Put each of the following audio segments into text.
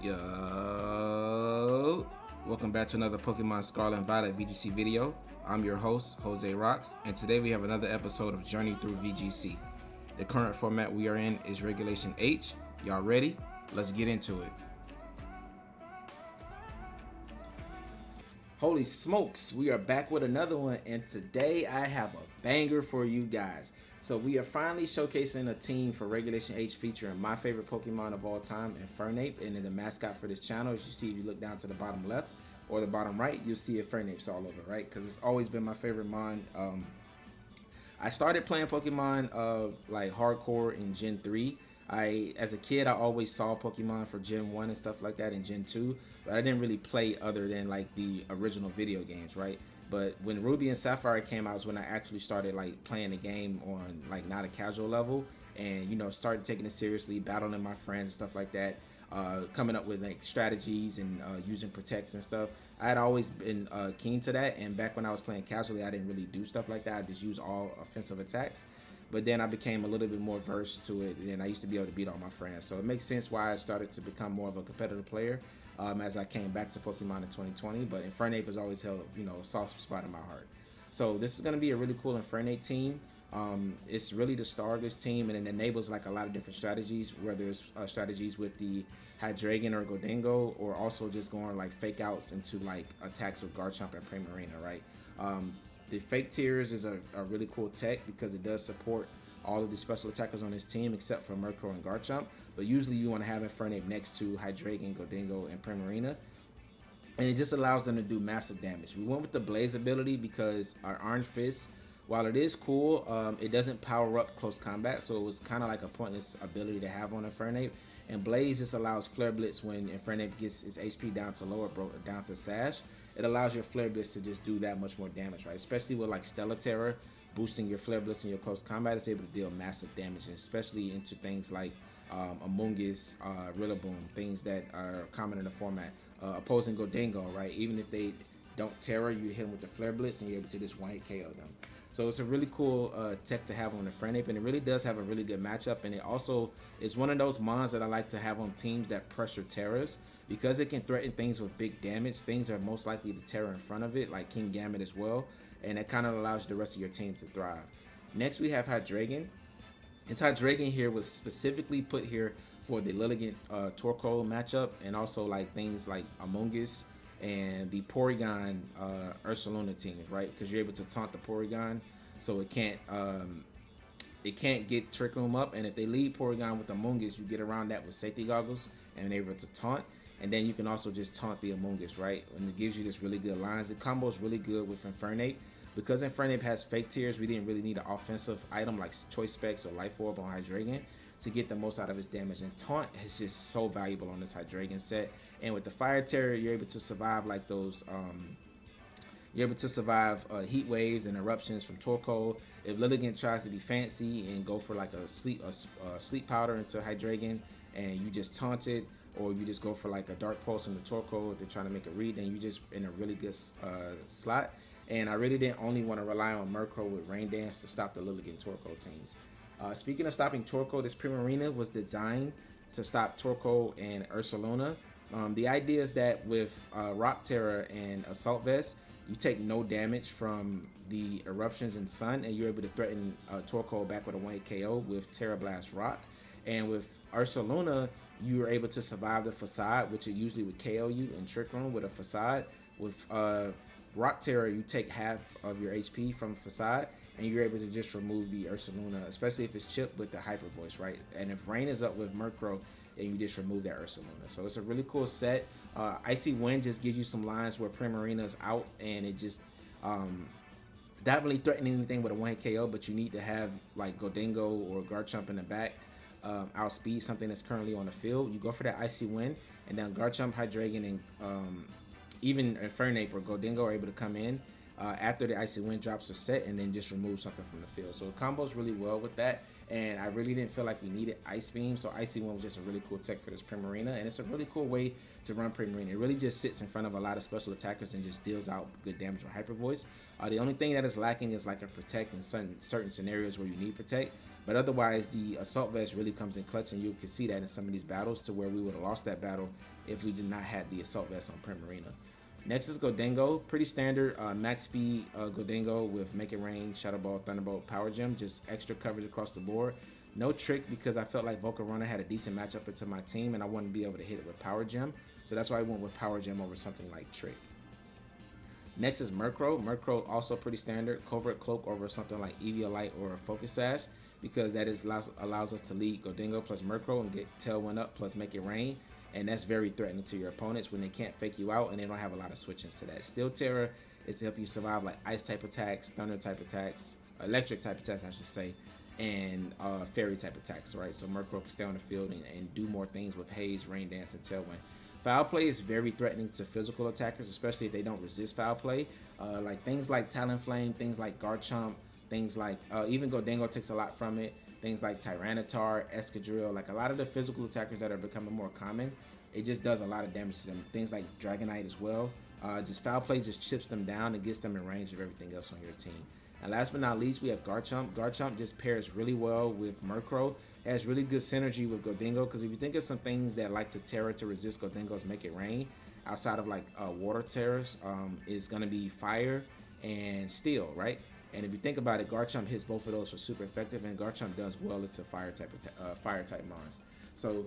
Yo, welcome back to another Pokemon Scarlet and Violet VGC video. I'm your host, Jose Rocks, and today we have another episode of Journey Through VGC. The current format we are in is Regulation H. Y'all ready? Let's get into it. Holy smokes, we are back with another one, and today I have a banger for you guys. So we are finally showcasing a team for Regulation H featuring my favorite Pokemon of all time, Infernape, and then the mascot for this channel. As you see, if you look down to the bottom left or the bottom right, you'll see Infernapes all over, right? Because it's always been my favorite mon. I started playing Pokemon like hardcore in Gen 3. As a kid, I always saw Pokemon for Gen 1 and stuff like that in Gen 2, but I didn't really play other than like the original video games, right? But when Ruby and Sapphire came out is when I actually started like playing the game on like not a casual level, and you know, started taking it seriously, battling my friends and stuff like that, coming up with like strategies and using protects and stuff. I had always been keen to that, and back when I was playing casually, I didn't really do stuff like that. I just use all offensive attacks. But then I became a little bit more versed to it, and I used to be able to beat all my friends. So it makes sense why I started to become more of a competitive player as I came back to Pokemon in 2020. But Infernape has always held, a soft spot in my heart. So this is going to be a really cool Infernape team. It's really the star of this team, and it enables like a lot of different strategies, whether it's strategies with the Hydreigon or Gholdengo, or also just going like fake outs into like attacks with Garchomp and Primarina, right? The fake tears is a really cool tech because it does support all of the special attackers on this team except for Murkrow and Garchomp. But usually you want to have Infernape next to Hydreigon, Gholdengo, and Primarina. And it just allows them to do massive damage. We went with the Blaze ability because our Iron Fist, while it is cool, it doesn't power up close combat. So it was kind of like a pointless ability to have on Infernape. And Blaze just allows Flare Blitz when Infernape gets his HP down to lower, down to Sash. It allows your Flare Blitz to just do that much more damage, right? Especially with like Stellar Tera, boosting your Flare Blitz in your close combat, it's able to deal massive damage, especially into things like Amoonguss, Rillaboom, things that are common in the format. Opposing Gholdengo, right? Even if they don't Tera, you hit them with the Flare Blitz and you're able to just one-hit KO them. So it's a really cool tech to have on the Infernape, and it really does have a really good matchup. And it also is one of those mons that I like to have on teams that pressure Teras, because it can threaten things with big damage. Things are most likely to Tera in front of it, like King Gambit as well, and it kind of allows the rest of your team to thrive. Next, we have Hydreigon. This Hydreigon here was specifically put here for the Lilligant Torkoal matchup, and also like things like Amoonguss and the Porygon Ursaluna teams, right? Because you're able to taunt the Porygon, so it can't get Trick Room up. And if they lead Porygon with Amoonguss, you get around that with safety goggles and they're able to taunt. And then you can also just taunt the Amoonguss, right? And it gives you this really good lines. The combo is really good with Infernape. Because Infernape has fake tears, we didn't really need an offensive item like Choice Specs or Life Orb on Hydreigon to get the most out of his damage. And taunt is just so valuable on this Hydreigon set. And with the Fire Terror, you're able to survive like those you're able to survive heat waves and eruptions from Torkoal. If Lilligant tries to be fancy and go for like a sleep powder into Hydreigon, and you just taunt it, or you just go for like a Dark Pulse in the Torkoal if they're trying to make a read, then you just in a really good slot. And I really didn't only want to rely on Murkrow with Rain Dance to stop the Lilligant Torkoal teams. Speaking of stopping Torkoal, this Primarina was designed to stop Torkoal and Ursaluna. The idea is that with Rock Tera and Assault Vest, you take no damage from the eruptions in Sun, and you're able to threaten Torkoal back with a 1-hit KO with Tera Blast Rock. And with Ursaluna, you are able to survive the Facade, which it usually would KO you in Trick Room with a Facade. With Rock Tera, you take half of your HP from Facade, and you're able to just remove the Ursaluna, especially if it's chipped with the Hyper Voice, right? And if Rain is up with Murkrow, and you just remove that Ursaluna. So it's a really cool set. Icy Wind just gives you some lines where Primarina is out, and it just not really threatening anything with a 1-hit KO, but you need to have like Gholdengo or Garchomp in the back outspeed something that's currently on the field. You go for that Icy Wind, and then Garchomp, Hydreigon, and even Infernape or Gholdengo are able to come in after the Icy Wind drops a set, and then just remove something from the field. So it combos really well with that. And I really didn't feel like we needed Ice Beam, so Icy Wind was just a really cool tech for this Primarina, and it's a really cool way to run Primarina. It really just sits in front of a lot of special attackers and just deals out good damage with Hyper Voice. The only thing that is lacking is like a Protect in certain scenarios where you need Protect, But otherwise, the Assault Vest really comes in clutch, and you can see that in some of these battles to where we would have lost that battle if we did not have the Assault Vest on Primarina. Next is Gholdengo, pretty standard max speed Gholdengo with Make It Rain, Shadow Ball, Thunderbolt, Power Gem, just extra coverage across the board. No trick because I felt like Volcarona had a decent matchup into my team and I wanted to be able to hit it with Power Gem. So that's why I went with Power Gem over something like Trick. Next is Murkrow. Murkrow also pretty standard. Covert Cloak over something like Eviolite or Focus Sash because that is allows us to lead Gholdengo plus Murkrow and get Tailwind up plus Make It Rain. And that's very threatening to your opponents when they can't fake you out and they don't have a lot of switch-ins to that. Still Tera is to help you survive like Ice type attacks, Thunder type attacks, Electric type attacks I should say, and Fairy type attacks, right? So Murkrow can stay on the field and do more things with Haze, Rain Dance, and Tailwind. Foul Play is very threatening to physical attackers, especially if they don't resist Foul Play. Like things like Talonflame, things like Garchomp, things like even Gholdengo takes a lot from it. Things like Tyranitar, Escadrille, like a lot of the physical attackers that are becoming more common, it just does a lot of damage to them. Things like Dragonite as well. Just Foul Play just chips them down and gets them in range of everything else on your team. And last but not least, we have Garchomp. Garchomp just pairs really well with Murkrow. It has really good synergy with Gholdengo because if you think of some things that like to Tera to resist Gholdengo's Make It Rain, outside of like water Teras, is going to be Fire and Steel, right? And if you think about it, Garchomp hits both of those for super effective, and Garchomp does well into fire type mons. So,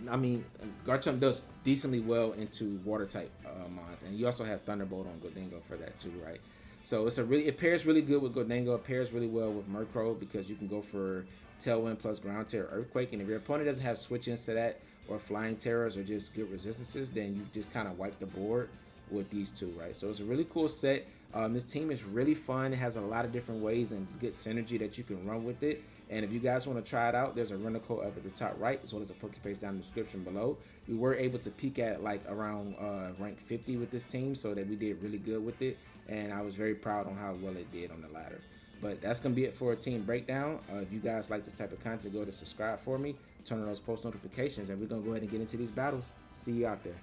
I mean, Garchomp does decently well into water type mons, and you also have Thunderbolt on Gholdengo for that too, right? So it pairs really good with Gholdengo. It pairs really well with Murkrow because you can go for Tailwind plus Ground Tear, Earthquake, and if your opponent doesn't have switch-ins to that or Flying Terrors or just good resistances, then you just kind of wipe the board with these two, right? So it's a really cool set. This team is really fun. It has a lot of different ways and good synergy that you can run with it. And if you guys want to try it out, there's a rental code up at the top right, as well as a Pokepaste down in the description below. We were able to peak at like around rank 50 with this team, so that we did really good with it. And I was very proud on how well it did on the ladder. But that's going to be it for a team breakdown. If you guys like this type of content, go to subscribe for me, turn on those post notifications, and we're going to go ahead and get into these battles. See you out there.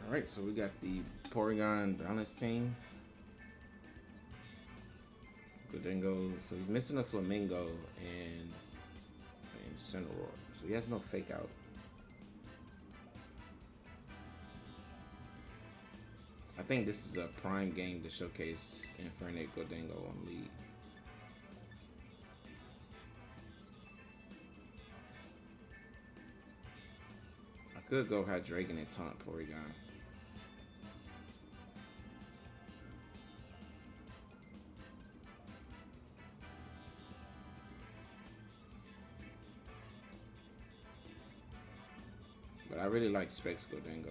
Alright, so we got the Porygon balance team. Gholdengo, so he's missing a Flamingo and Incineroar, so he has no Fake Out. I think this is a prime game to showcase Infernape Gholdengo on lead. I could go Hydreigon and taunt Porygon. But I really like Specs Gholdengo.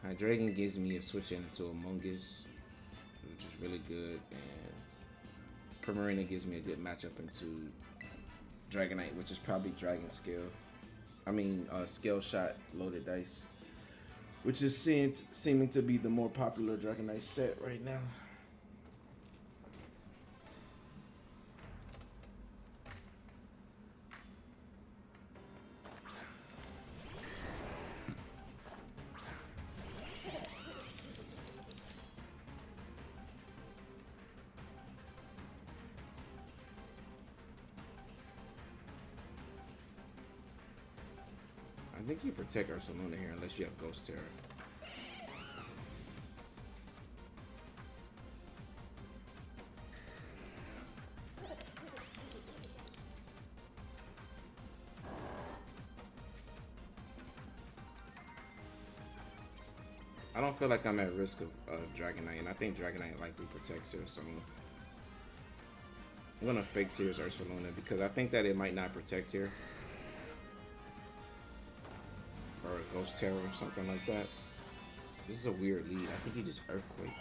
Hydreigon gives me a switch into Amoonguss, which is really good, and Primarina gives me a good matchup into Dragonite, which is probably Dragon Scale. Scale Shot Loaded Dice, which is seeming to be the more popular Dragonite set right now. I think you protect Ursaluna here unless you have Ghost Terror. I don't feel like I'm at risk of Dragonite, and I think Dragonite likely protects her, so I'm gonna Fake Tears Ursaluna because I think that it might not protect here. Or a Ghost Terror or something like that. This is a weird lead. I think he just Earthquake.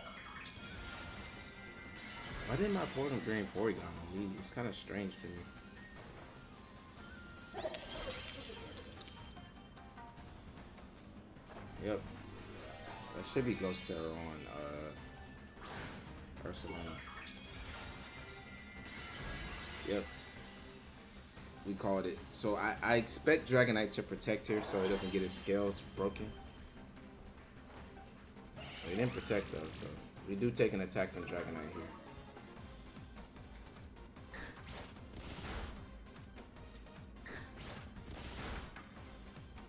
Why didn't my Porygon Grand Porygon on lead? It's kind of strange to me. Yep. That should be Ghost Terror on Ursaluna. Yep. we called it. So I expect Dragonite to protect here so it doesn't get its scales broken. So he didn't protect though, so we do take an attack from Dragonite here.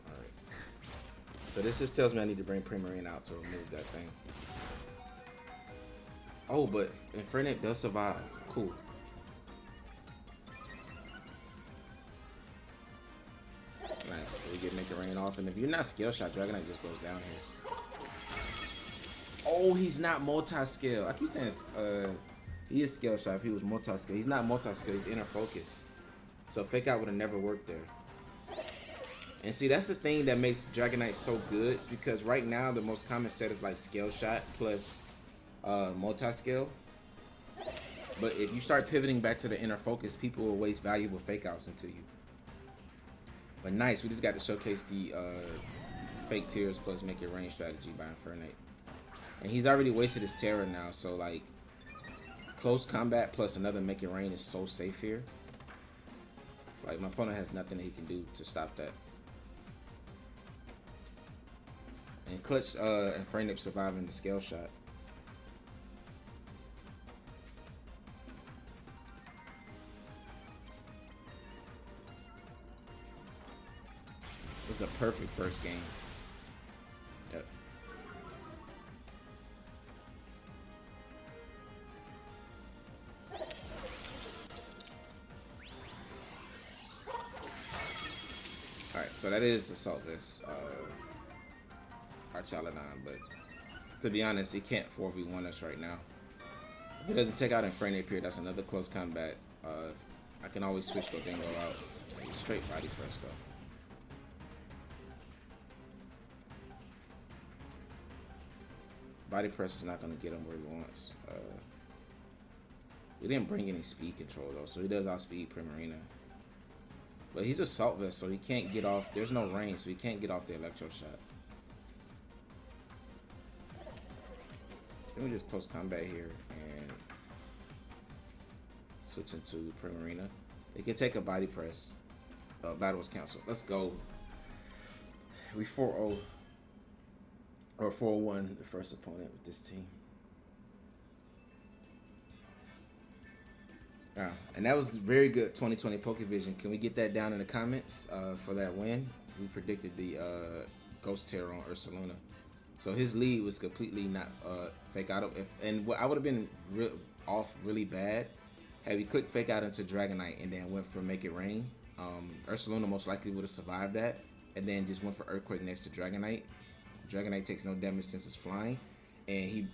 Alright. So this just tells me I need to bring Primarina out to remove that thing. Oh, but Infernape does survive. Cool. Nice. We get Make It Rain off, and if you're not Scale Shot, Dragonite just goes down here. Oh, he's not multi-scale. I keep saying he is Scale Shot if he was multi-scale. He's not multi-scale, he's Inner Focus. So Fake Out would have never worked there. And see, that's the thing that makes Dragonite so good, because right now the most common set is like Scale Shot plus multi-scale. But if you start pivoting back to the Inner Focus, people will waste valuable Fake Outs into you. But nice, we just got to showcase the Fake Tears plus Make It Rain strategy by Infernape. And he's already wasted his Tera now, so like close combat plus another Make It Rain is so safe here. Like my opponent has nothing that he can do to stop that. And clutch Infernape surviving the Scale Shot. This is a perfect first game. Yep. Alright, so that is Assault Vest, Archalodon, but to be honest, he can't 4v1 us right now. If he doesn't take out Infernape here, that's another close combat. I can always switch Gholdengo out. Straight body press though. Body press is not going to get him where he wants. We didn't bring any speed control though, so he does outspeed Primarina. But he's Assault Vest, so he can't get off. There's no range, so he can't get off the Electro Shot. Then we just close combat here and switch into Primarina. It can take a body press. Battle was canceled. Let's go. We 4-0. Or 4-1, the first opponent with this team. And that was very good 2020 Pokevision. Can we get that down in the comments for that win? We predicted the Ghost Tera on Ursaluna. So his lead was completely not Fake Out. And what I would have been off really bad had we clicked Fake Out into Dragonite and then went for Make It Rain. Ursaluna most likely would have survived that. And then just went for Earthquake next to Dragonite. Dragonite takes no damage since it's flying, and he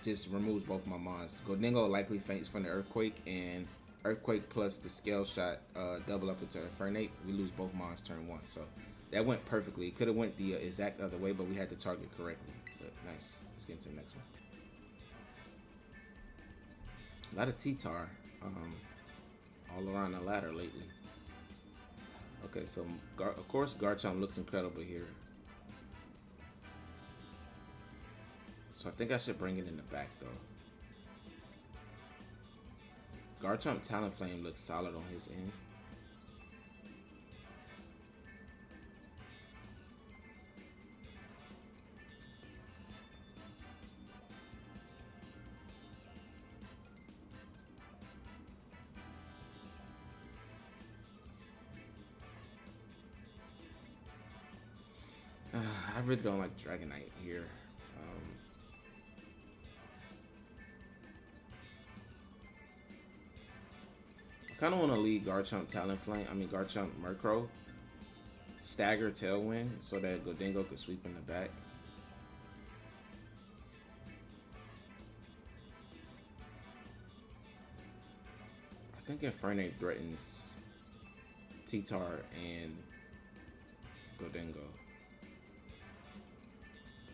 just removes both my mons. Gholdengo likely faints from the Earthquake, and Earthquake plus the Scale Shot double up into Infernape. We lose both mons turn 1, so that went perfectly. It could have went the exact other way, but we had to target correctly. But nice. Let's get into the next one. A lot of T-Tar all around the ladder lately. Okay, so of course Garchomp looks incredible here. So I think I should bring it in the back though. Garchomp Talonflame looks solid on his end. I really don't like Dragonite here. I kind of want to lead Garchomp Talonflame. I mean Garchomp Murkrow. Stagger Tailwind so that Gholdengo could sweep in the back. I think Infernape threatens T-Tar and Gholdengo.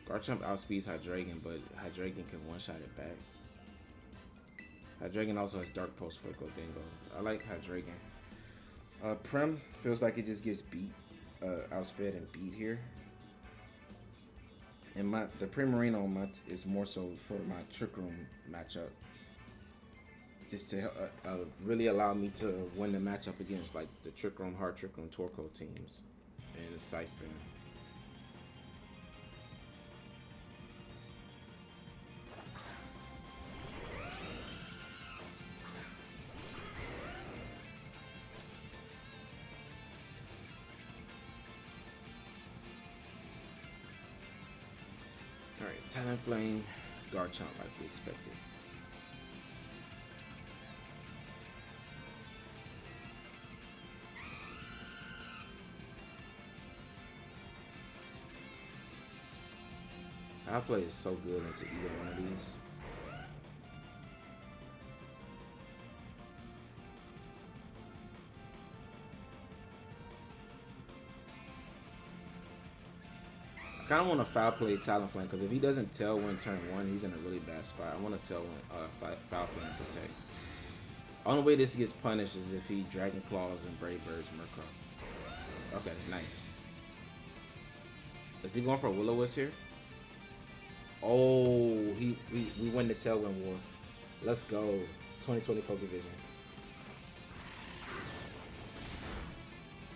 Garchomp outspeeds Hydreigon, but Hydreigon can one-shot it back. Hydreigon also has Dark Pulse for Gholdengo. I like Hydreigon. Prim feels like it just gets beat, outsped and beat here. And the Primarina on is more so for my Trick Room matchup. just to really allow me to win the matchup against like the Trick Room, Hard Trick Room, Torkoal teams and the Side Spinner. Alright, Talonflame, Garchomp like we expected. Foul play is so good into either one of these. I kind of want to foul play Talonflame because if he doesn't Tailwind turn 1, he's in a really bad spot. I want to Tailwind, foul play and protect. Only way this gets punished is if he Dragon Claws and Brave Birds Murkrow. Okay, nice. Is he going for a Will-O-Wisp here? Oh, we win the Tailwind war. Let's go. 2020 Pokevision.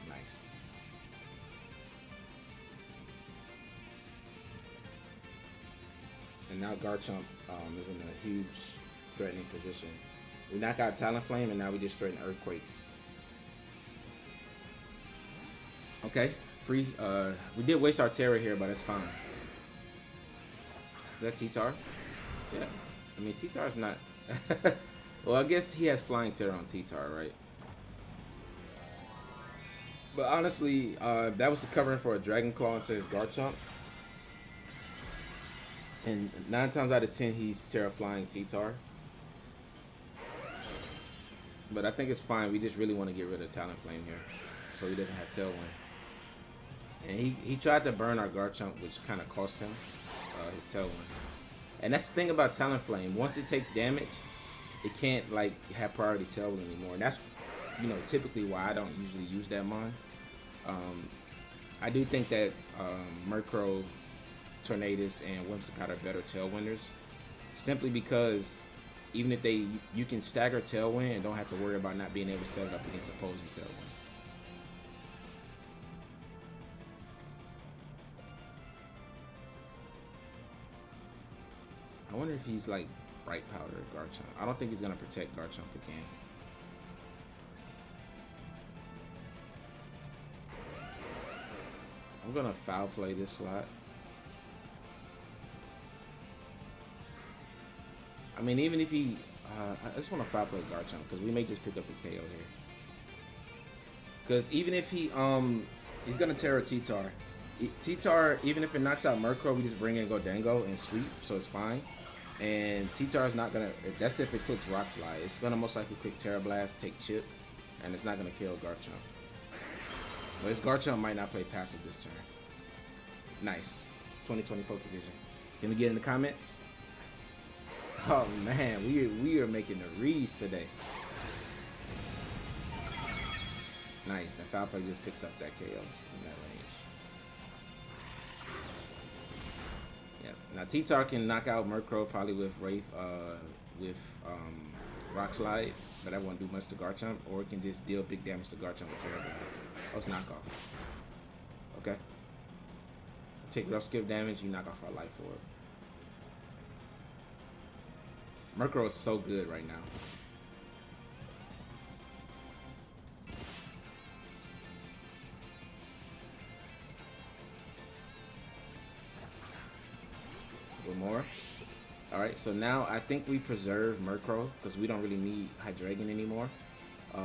Nice. And now Garchomp is in a huge threatening position. We knock out Talonflame and now we just straighten Earthquakes. Okay, free. We did waste our Tera here, but it's fine. Is that T-Tar? Yeah. I mean, T-Tar's not... Well, I guess he has Flying Tera on T-Tar, right? But honestly, that was the covering for a Dragon Claw into his Garchomp. And 9 times out of 10, he's Tera Flying T-Tar. But I think it's fine. We just really want to get rid of Talonflame here, so he doesn't have Tailwind. And he tried to burn our Garchomp, which kind of cost him his Tailwind. And that's the thing about Talonflame. Once it takes damage, it can't like have priority Tailwind anymore. And that's, you know, typically why I don't usually use that mon. I do think that Murkrow, Tornadus, and Whimsicott are better Tailwinders, simply because even if you can stagger Tailwind and don't have to worry about not being able to set it up against opposing Tailwind. I wonder if he's like Bright Powder Garchomp. I don't think he's gonna protect Garchomp again. I'm gonna foul play this slot. I mean, even if he, I just want to foul play Garchomp because we may just pick up the KO here. Because even if he's gonna Tera T-Tar. T-Tar, even if it knocks out Murkrow, we just bring in Gholdengo and sweep, so it's fine. And T-Tar is not gonna. That's if it clicks Rock Slide. It's gonna most likely click Terra Blast, take Chip, and it's not gonna kill Garchomp. But his Garchomp might not play passive this turn. Nice, 2020 Pokevision. Can we get in the comments? Oh man, we are making the reads today. Nice, and foul play just picks up that KO from that range. Yeah, now T-Tar can knock out Murkrow probably with Rock Slide, but that won't do much to Garchomp, or it can just deal big damage to Garchomp with Terra Blast. Oh, it's knockoff. Okay. Take rough skip damage, you knock off our life orb. Murkrow is so good right now. A little more. Alright, so now I think we preserve Murkrow because we don't really need Hydreigon anymore.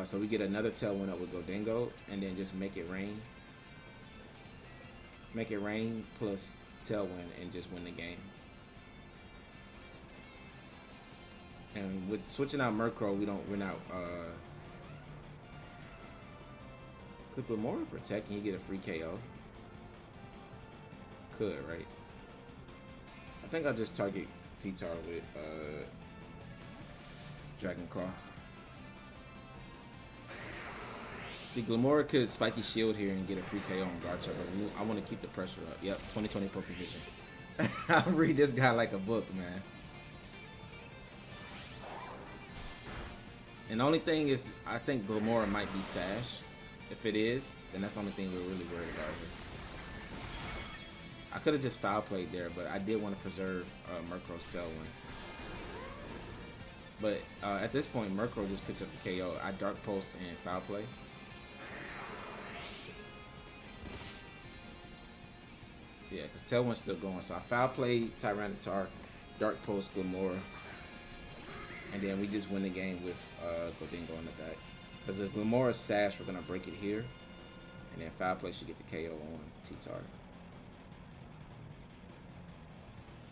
So we get another Tailwind up with Gholdengo and then just make it rain. Make it rain plus Tailwind and just win the game. And with switching out Murkrow, we're not click with more protect and you get a free KO. Could, right? I think I'll just target T-Tar with Dragon Claw. See, Glamora could Spiky Shield here and get a free KO on Garchomp, but I want to keep the pressure up. Yep, 2020 Pokevision. I'll read this guy like a book, man. And the only thing is, I think Gomora might be Sash. If it is, then that's the only thing we're really worried about here. I could have just foul played there, but I did want to preserve Murkrow's Tailwind. But at this point, Murkrow just picks up the KO. I Dark Pulse and foul play. Yeah, because Tailwind's still going. So I foul play Tyranitar, Dark Pulse, Glamora. And then we just win the game with Gholdengo on the back. Because if Glamora's Sash, we're going to break it here. And then foul play should get the KO on T-Tar.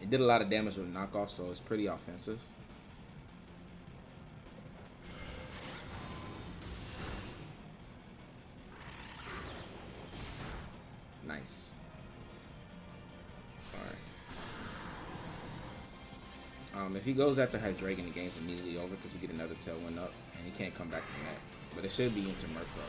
It did a lot of damage with knockoff, so it's pretty offensive. Nice. Alright. If he goes after Hydreigon, the game's immediately over because we get another Tailwind up, and he can't come back from that. But it should be into Murkrow.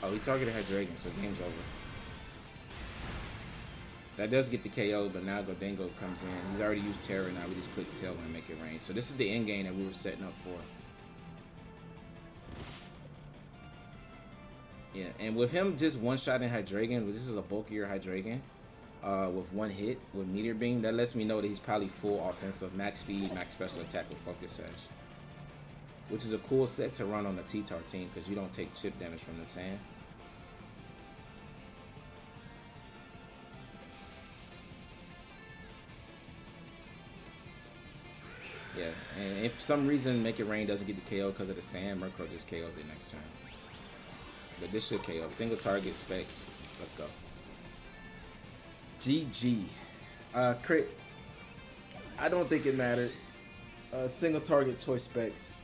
Oh, he targeted Hydreigon, so game's over. That does get the KO, but now Gholdengo comes in. He's already used Tera, now we just click Tailwind and make it rain. So this is the end game that we were setting up for. Yeah, and with him just one-shotting Hydreigon, this is a bulkier Hydreigon, with one hit with Meteor Beam, that lets me know that he's probably full offensive, max speed, max special attack with Focus Sash. Which is a cool set to run on the T-Tar team because you don't take chip damage from the sand. Yeah, and if for some reason Make It Rain doesn't get the KO because of the sand, Murkrow just KOs it next turn. But this should KO. Single target specs. Let's go. GG. Crit. I don't think it mattered. Single target choice specs.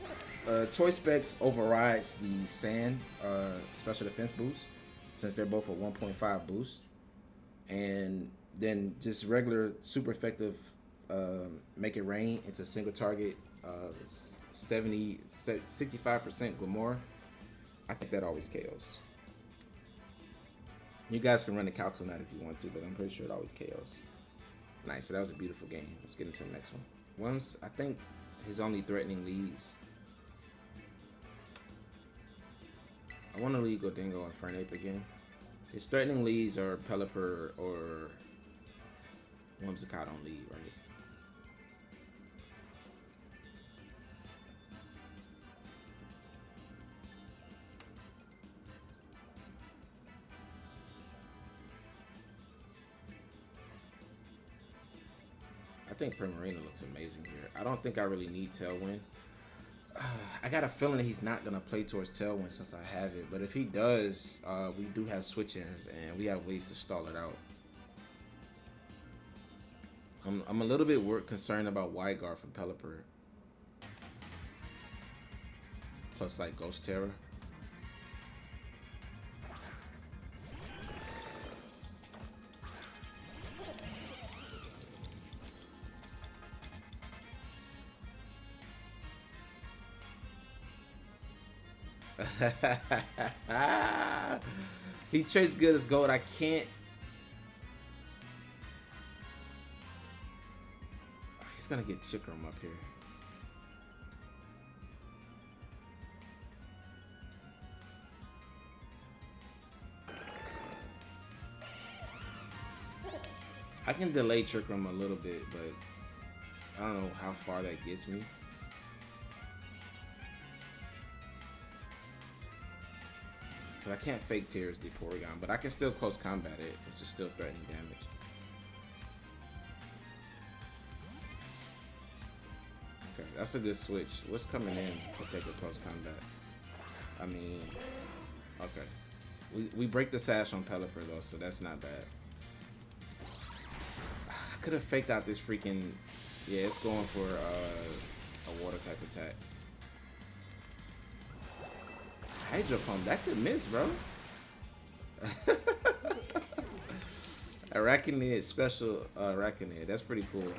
Choice specs overrides the sand special defense boost since they're both a 1.5 boost. And then just regular super effective Make It Rain into single target 65% Glamora. I think that always KOs. You guys can run the calcs on that if you want to, but I'm pretty sure it always KOs. Nice, so that was a beautiful game. Let's get into the next one. Worms, I think his only threatening leads. I want to lead Gholdengo and Infernape again. His threatening leads are Pelipper or Whimsicott on lead, right? I think Primarina looks amazing here. I don't think I really need Tailwind. I got a feeling that he's not going to play towards Tailwind since I have it. But if he does, we do have switch-ins and we have ways to stall it out. I'm a little bit concerned about Wide Guard from Pelipper. Plus like Ghost Tera. He trades good as gold. I can't. He's gonna get Chikram up here. I can delay Chikram a little bit, but I don't know how far that gets me. But I can't fake Tears the Porygon, but I can still close combat it, which is still threatening damage. Okay, that's a good switch. What's coming in to take a close combat? I mean, okay. We break the Sash on Pelipper though, so that's not bad. I could have faked out this freaking... Yeah, it's going for a water type attack. Hydro Pump, that could miss, bro. Arachnid, special Arachnid. That's pretty cool.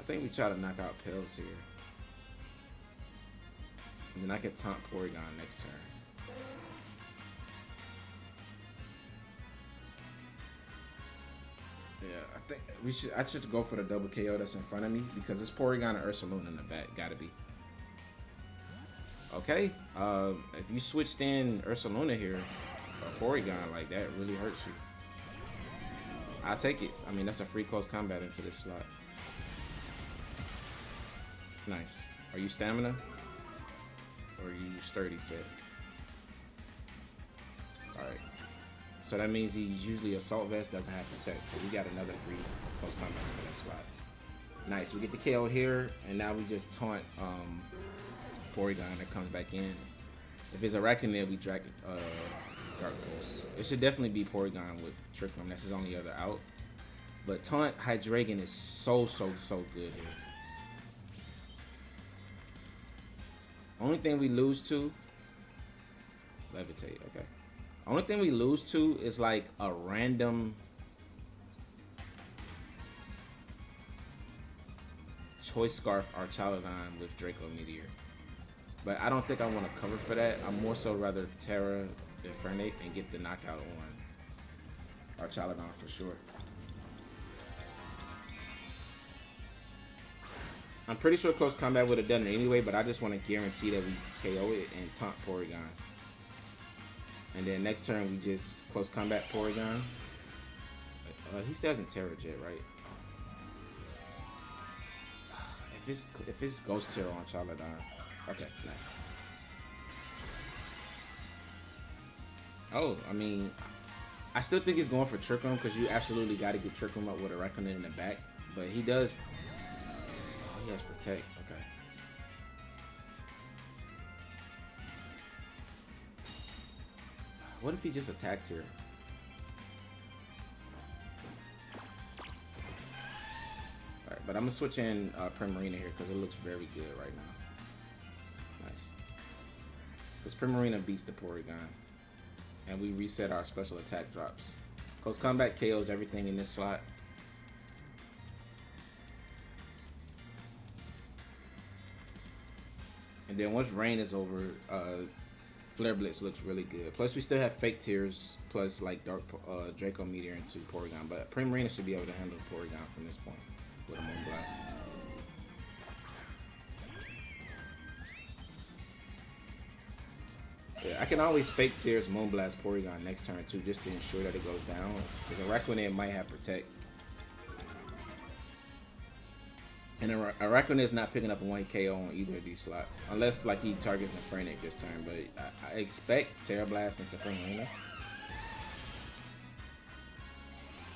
think we try to knock out Pills here. And then I can taunt Porygon next turn. Yeah, I think I should go for the double KO that's in front of me because it's Porygon and Ursaluna in the back. Gotta be. Okay. If you switched in Ursaluna here, or Porygon, like that really hurts you. I'll take it. I mean, that's a free close combat into this slot. Nice. Are you stamina? Or are you sturdy set? Alright. So that means he's usually Assault Vest, doesn't have Protect. So we got another free close combat into that slot. Nice. We get the KO here, and now we just taunt Porygon that comes back in. If it's Arachnid, we drag Dark Pulse. It should definitely be Porygon with Trick Room. That's his only other out. But taunt Hydreigon is so good here. Only thing we lose to, Levitate, okay. Only thing we lose to is like a random Choice Scarf Archaludon with Draco Meteor. But I don't think I want to cover for that. I'm more so rather Tera, Infernape, and get the knockout on Archaludon for sure. I'm pretty sure close combat would have done it anyway, but I just want to guarantee that we KO it and taunt Porygon. And then next turn we just close combat Porygon. He still hasn't Tera Jet, right? If it's Ghost Tera on Charladon. Okay, nice. Oh, I mean, I still think he's going for Trick Room because you absolutely got to get Trick Room up with a Arachnid in the back. But he does. Oh, he has Protect. Okay. What if he just attacked here? Alright, but I'm going to switch in Primarina here because it looks very good right now. Nice. Because Primarina beats the Porygon. And we reset our special attack drops. Close combat KOs everything in this slot. And then once rain is over, Flare Blitz looks really good. Plus we still have fake tears, plus like Dark Draco Meteor into Porygon. But Primarina should be able to handle Porygon from this point with a Moonblast. Yeah, I can always fake tears Moonblast Porygon next turn too, just to ensure that it goes down. Because Arachnid might have Protect. And Arachnid is not picking up a 1 KO on either of these slots. Unless like he targets Infernape this turn. But I expect Tera Blast into Primarina.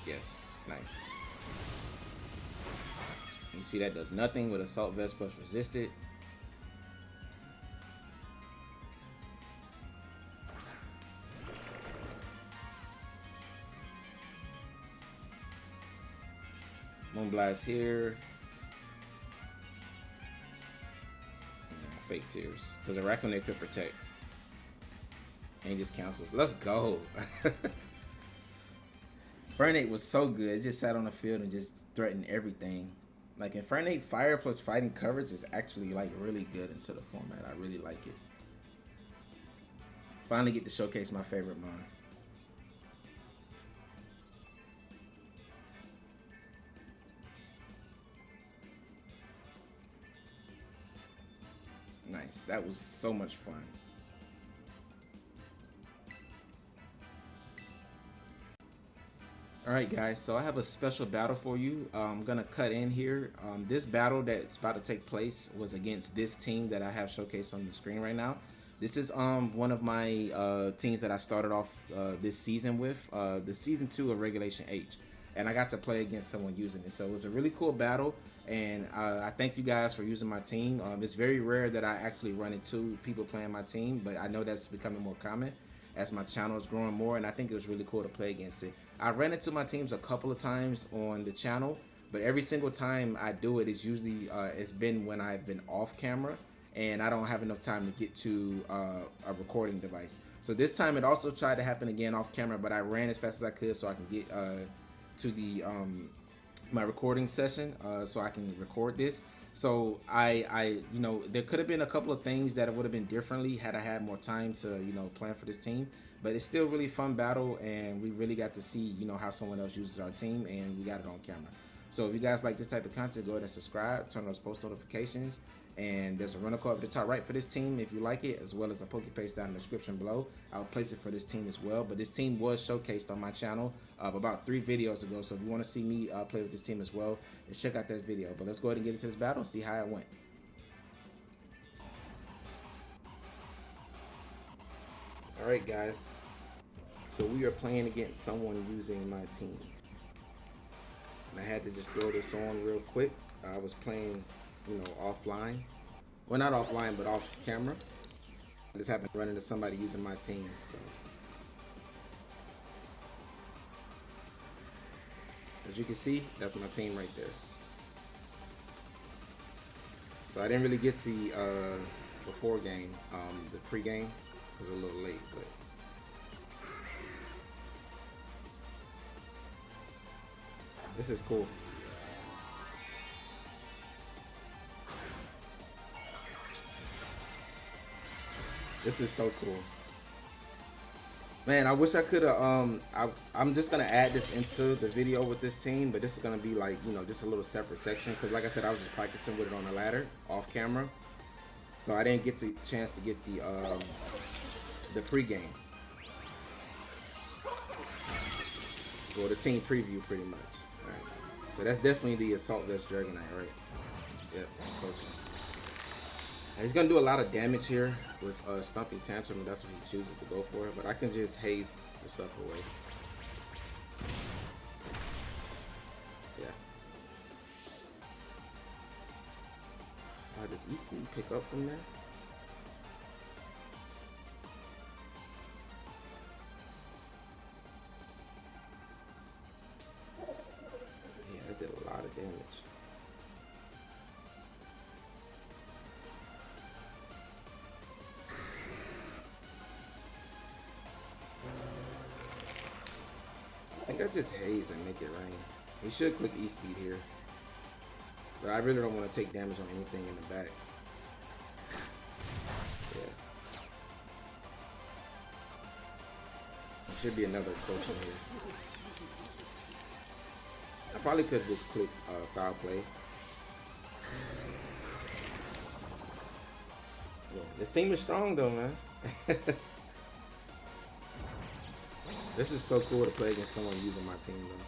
Yes, nice. You see that does nothing with Assault Vest plus Resisted. Moonblast here. Fake tears. Because Arachnid could Protect. And he just cancels. Let's go. Infernape was so good. It just sat on the field and just threatened everything. Like Infernape Fire plus fighting coverage is actually like really good into the format. I really like it. Finally get to showcase my favorite mon. Nice. That was so much fun. Alright guys, so I have a special battle for you. I'm going to cut in here. This battle that's about to take place was against this team that I have showcased on the screen right now. This is one of my teams that I started off this season with, the season 2 of Regulation H. And I got to play against someone using it. So it was a really cool battle. And I thank you guys for using my team. It's very rare that I actually run into people playing my team, but I know that's becoming more common as my channel is growing more, and I think it was really cool to play against it. I ran into my teams a couple of times on the channel, but every single time I do it, it's usually it's been when I've been off camera and I don't have enough time to get to a recording device. So this time it also tried to happen again off camera, but I ran as fast as I could so I can get to the my recording session, so I can record this. So you know, there could have been a couple of things that would have been differently had I had more time to, you know, plan for this team. But it's still really fun battle, and we really got to see, you know, how someone else uses our team, and we got it on camera. So if you guys like this type of content, go ahead and subscribe, turn on those post notifications, and there's a runner card at the top right for this team if you like it, as well as a poke paste down in the description below. I'll place it for this team as well, but this team was showcased on my channel about 3 videos ago, so if you want to see me play with this team as well, then check out that video. But let's go ahead and get into this battle and see how it went. Alright guys, so we are playing against someone using my team. And I had to just throw this on real quick. I was playing, you know, offline. Well, not offline, but off camera. I just happened to run into somebody using my team, so. As you can see, that's my team right there. So I didn't really get the before game, the pre-game. It was a little late, but. This is cool. This is so cool. Man, I wish I could have, I'm just gonna add this into the video with this team, but this is gonna be like, you know, just a little separate section, because like I said, I was just practicing with it on the ladder, off camera. So I didn't get the chance to get the pre-game. Or the team preview, pretty much. Alright. So that's definitely the Assault Vest Dragonite, right? Yep, coaching. And he's gonna do a lot of damage here with Stumping Tantrum, and that's what he chooses to go for. But I can just haze the stuff away. Yeah. Does E-Speed pick up from there? Yeah, that did a lot of damage. I think I just haze and make it rain. He should click E-Speed here. But I really don't want to take damage on anything in the back. Yeah. There should be another coach in here. I probably could just click foul play. Yeah, this team is strong though, man. This is so cool to play against someone using my team though.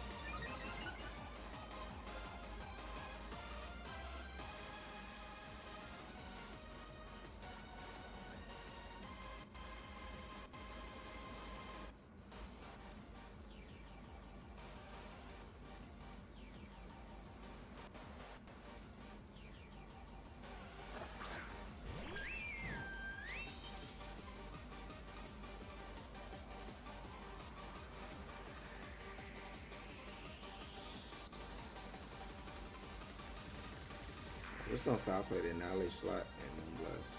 We're just gonna foul play the Annihilate slot and then bless.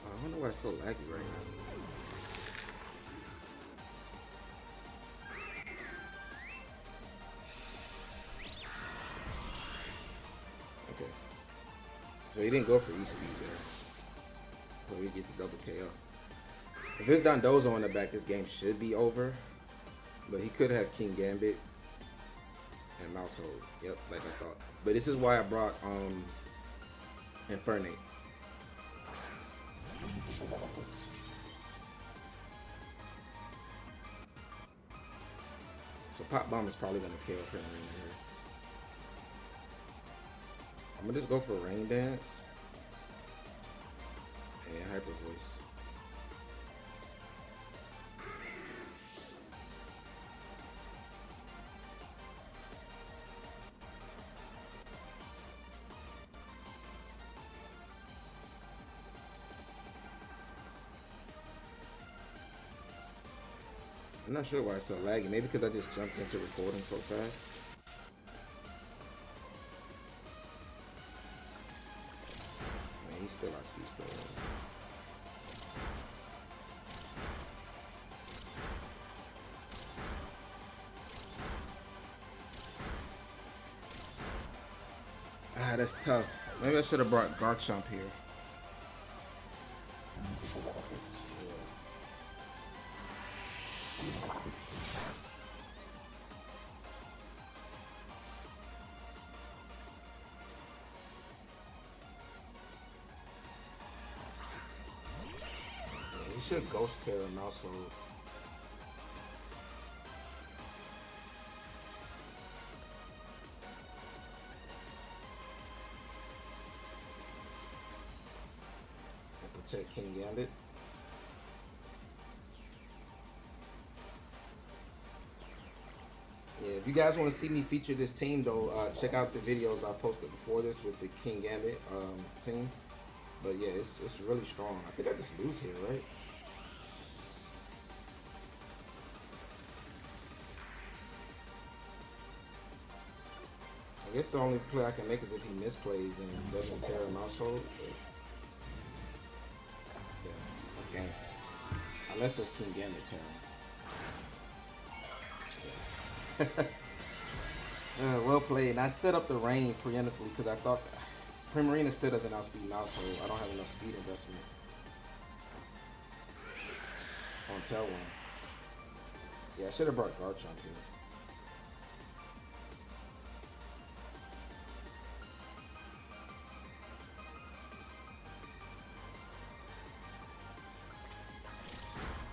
Oh, I don't know why it's so laggy right now. Okay. So he didn't go for E-Speed there. So we get the double KO. If it's Dondozo on the back, this game should be over. But he could have King Gambit and Mouse Hold. Yep, like I thought. But this is why I brought Infernape. So Pop Bomb is probably gonna kill Primarina here. I'm gonna just go for Rain Dance and Hyper Voice. I'm not sure why it's so laggy. Maybe because I just jumped into recording so fast. Man, he's still on speed spray. Ah, that's tough. Maybe I should have brought Garchomp here. Yeah, he should Ghost Tera Mouse Hold. Protect King Gambit. Yeah, if you guys want to see me feature this team though, check out the videos I posted before this with the King Gambit team. But yeah, it's really strong. I think I just lose here, right? I guess the only play I can make is if he misplays and doesn't tear a mouse hold. But yeah, that's game. Unless it's King Gambit tearing. Well played. And I set up the rain preemptively because I thought Primarina still doesn't outspeed mouse hold. I don't have enough speed investment on tail one. Yeah, I should have brought Garchomp here.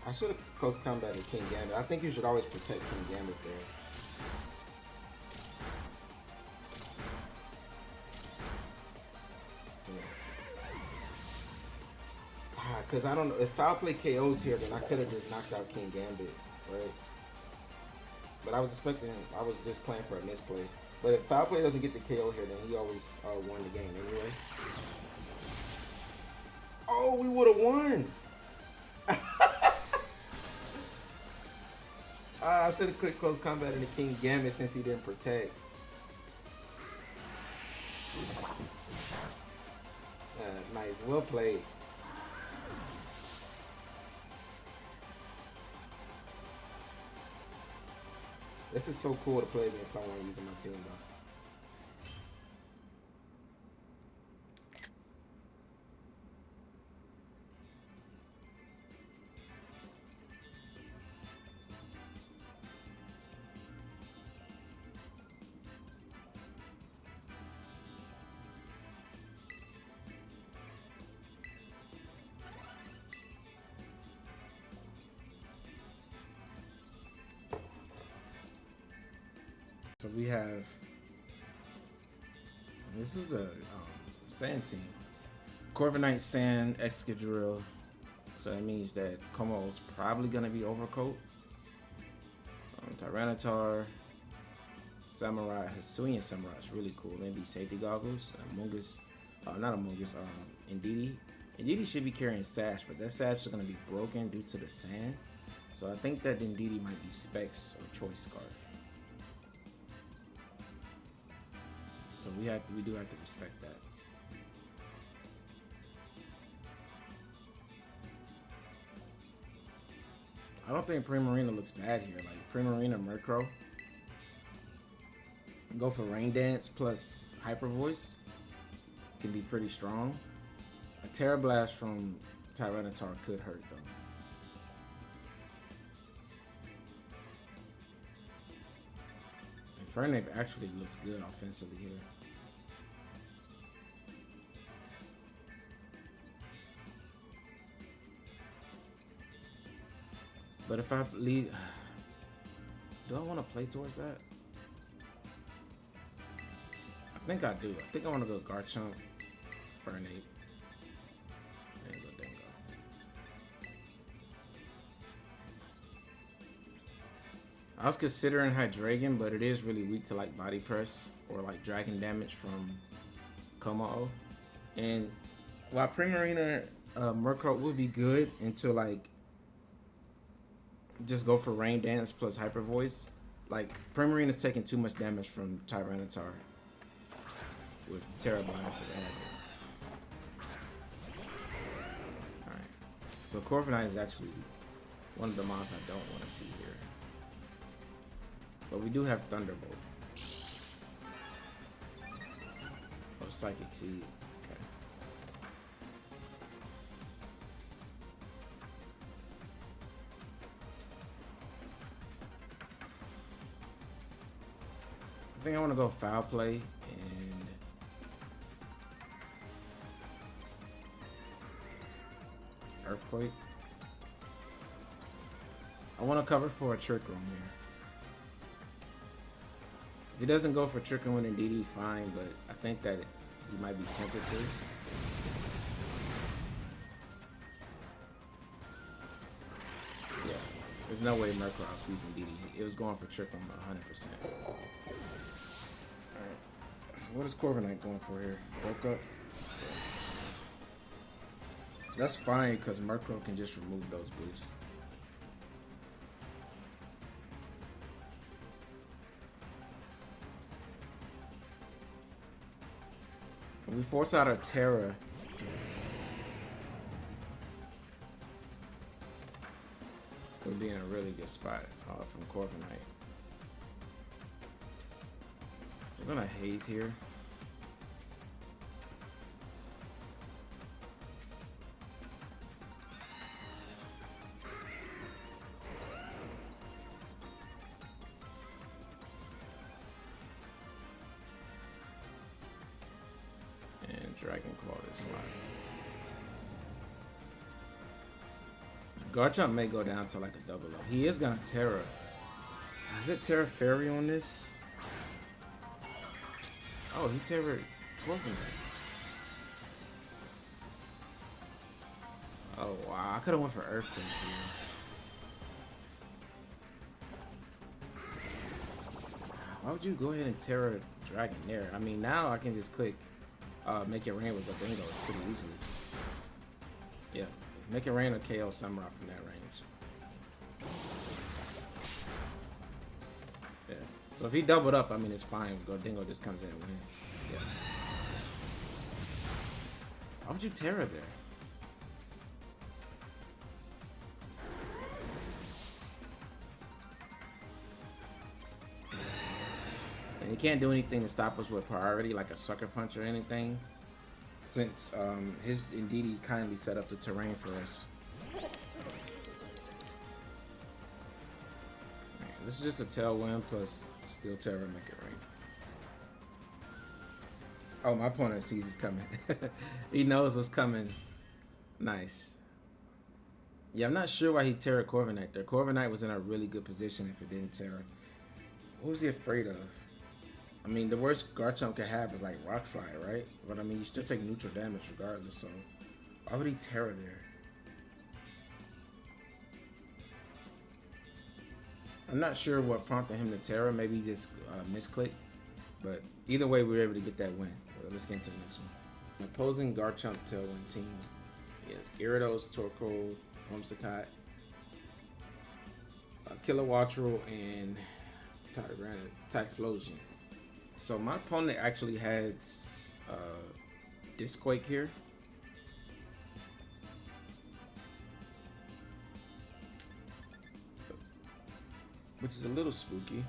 I should have close combat with King Gambit. I think you should always protect King Gambit there. Because I don't know, if Foul Play KOs here, then I could have just knocked out King Gambit, right? But I was expecting, I was just playing for a misplay. But if Foul Play doesn't get the KO here, then he always won the game anyway. Oh, we would have won! I should have clicked close combat in the King Gambit since he didn't protect. Nice, well played. This is so cool to play against someone using my team though. So we have, this is a sand team. Corviknight, Sand, Excadrill. So that means that Como is probably going to be Overcoat. Tyranitar, Samurai, Hisuian Samurai is really cool. Maybe Safety Goggles, Amogus, not Amogus, Indeedee. Indeedee should be carrying Sash, but that Sash is going to be broken due to the sand. So I think that Indeedee might be Specs or Choice Scarf. So we do have to respect that. I don't think Primarina looks bad here. Like Primarina, Murkrow. Go for Rain Dance plus Hyper Voice. Can be pretty strong. A Tera Blast from Tyranitar could hurt though. Infernape actually looks good offensively here. But if I lead, do I want to play towards that? I think I do. I think I want to go Garchomp, Infernape, and Gholdengo. I was considering Hydreigon, but it is really weak to like body press or like dragon damage from Como. And while Primarina Murkrow would be good until like just go for Rain Dance plus Hyper Voice, like Primarina's taking too much damage from Tyranitar with Tera Blast. Alright, so Corviknight is actually one of the mons I don't want to see here. But we do have Thunderbolt. Psychic Seed. Okay. I think I want to go Foul Play and Earthquake. I want to cover for a Trick Room here. If he doesn't go for Trick Room and DD, fine, but I think that he might be tempted to. Yeah, there's no way Murkrow speeds in DD. It was going for Trick Room 100%. Alright, so what is Corviknight going for here? Broke up? That's fine because Murkrow can just remove those boosts. If we force out a Tera, we'll be in a really good spot from Corviknight. We're gonna Haze here. Dragon Claw this slide. Garchomp may go down to like a double up. He is gonna Tera. Is it Tera Fairy on this? Oh, he Tera Cloaking. Oh wow, I could have went for Earthquake here. Why would you go ahead and Tera Dragon there? I mean, now I can just click Make It Rain with Gholdengo pretty easily. Yeah, Make It Rain or KO Samurott from that range. Yeah, so if he doubled up, I mean, it's fine. Gholdengo just comes in and wins. Yeah. Why would you Tera there? He can't do anything to stop us with priority, like a Sucker Punch or anything, since his Indeedee kindly set up the terrain for us. Man, this is just a Tailwind plus Steel Terror, Make It Rain. Oh, my opponent sees it's coming. He knows what's coming. Nice. Yeah, I'm not sure why he Tera Corviknight there. Corviknight was in a really good position if it didn't Tera. What was he afraid of? I mean, the worst Garchomp could have is like Rock Slide, right? But I mean, you still take neutral damage regardless, so why would he Tera there? I'm not sure what prompted him to Tera. Maybe he just misclicked. But either way, we were able to get that win. Let's get into the next one. An opposing Garchomp Tailwind team is Gyarados, Torkoal, Whimsicott, Kilowattrel, and Typhlosion. So my opponent actually has Disquake here. Which is a little spooky.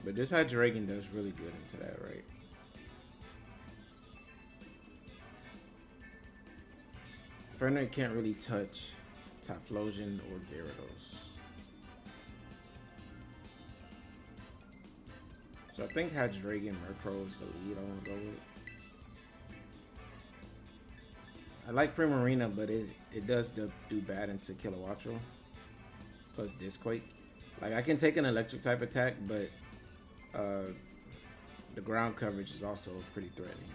But this Hydreigon does really good into that, right? Infernape can't really touch Typhlosion or Gyarados. So I think Hydreigon Murkrow is the lead I want to go with. I like Primarina, but it does do bad into Kilowattrel plus Disquake. Like, I can take an electric type attack, but the ground coverage is also pretty threatening.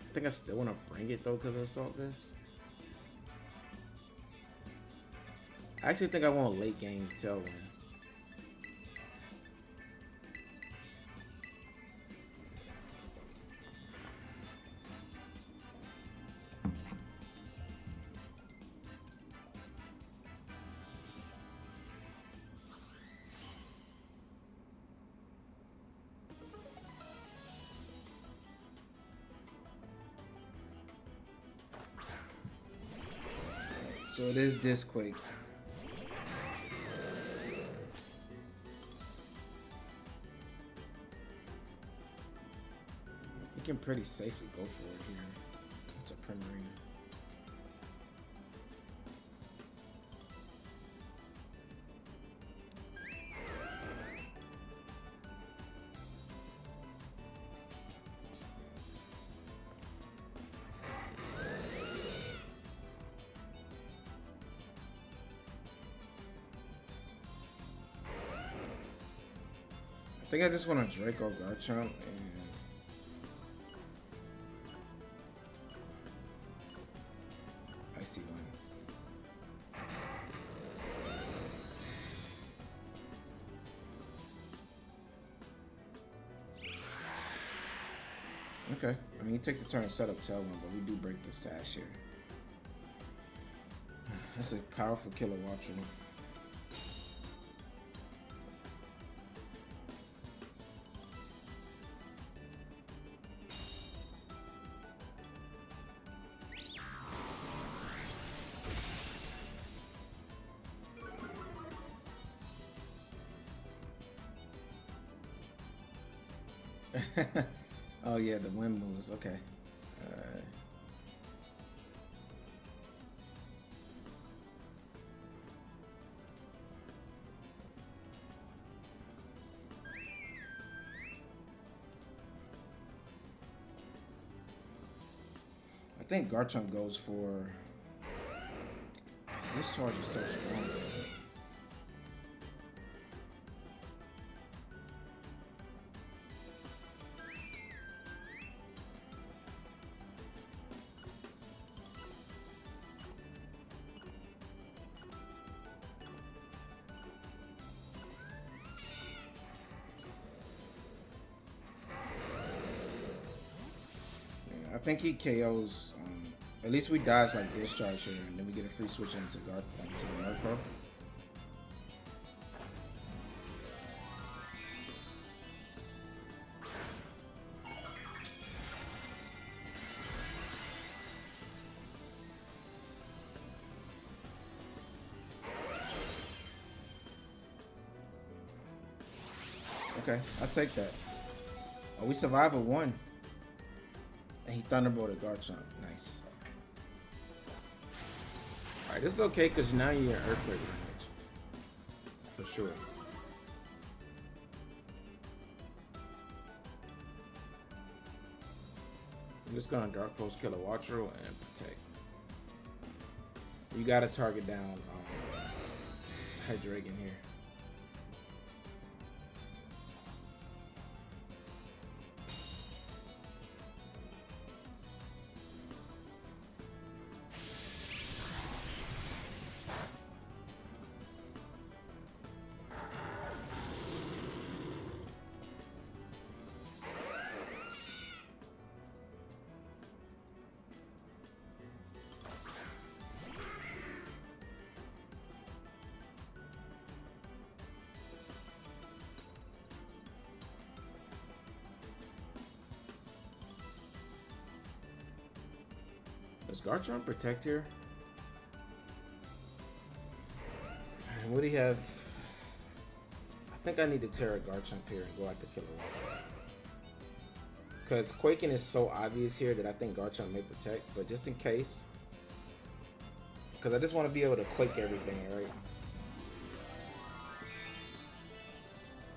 I think I still want to bring it though because of Assault Vest. I actually think I want a late game Tailwind. So it is this Quake. You can pretty safely go for it here. It's a Primarina. I think I just want to Draco Garchomp and Icy Wind. Okay, I mean he takes a turn to set up Tailwind, but we do break the Sash here. That's a powerful killer Watcher. Oh yeah, the wind moves. Okay. I think Garchomp goes for. This charge is so strong. I think he KOs. At least we dodge like discharge here, and then we get a free switch into Murkrow. Okay, I'll take that. Oh, we survive a 1. And he Thunderbolted Garchomp. Nice. Alright, this is okay because now you're in Earthquake range. For sure. I'm just gonna Dark Pulse kill a Watcher and protect. You gotta target down Hydreigon here. Does Garchomp protect here? And what do you have? I think I need to Tera Garchomp here and go after Killer Watcher. Because Quaking is so obvious here that I think Garchomp may protect, but just in case. Because I just want to be able to Quake everything, right?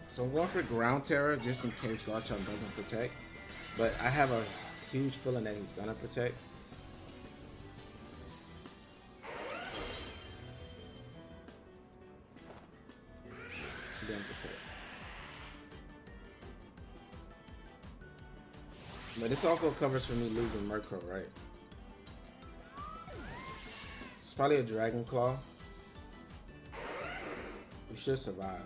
So I'm going for Ground Terror just in case Garchomp doesn't protect. But I have a huge feeling that he's going to protect. But this also covers for me losing Murkrow, right? It's probably a Dragon Claw. We should survive.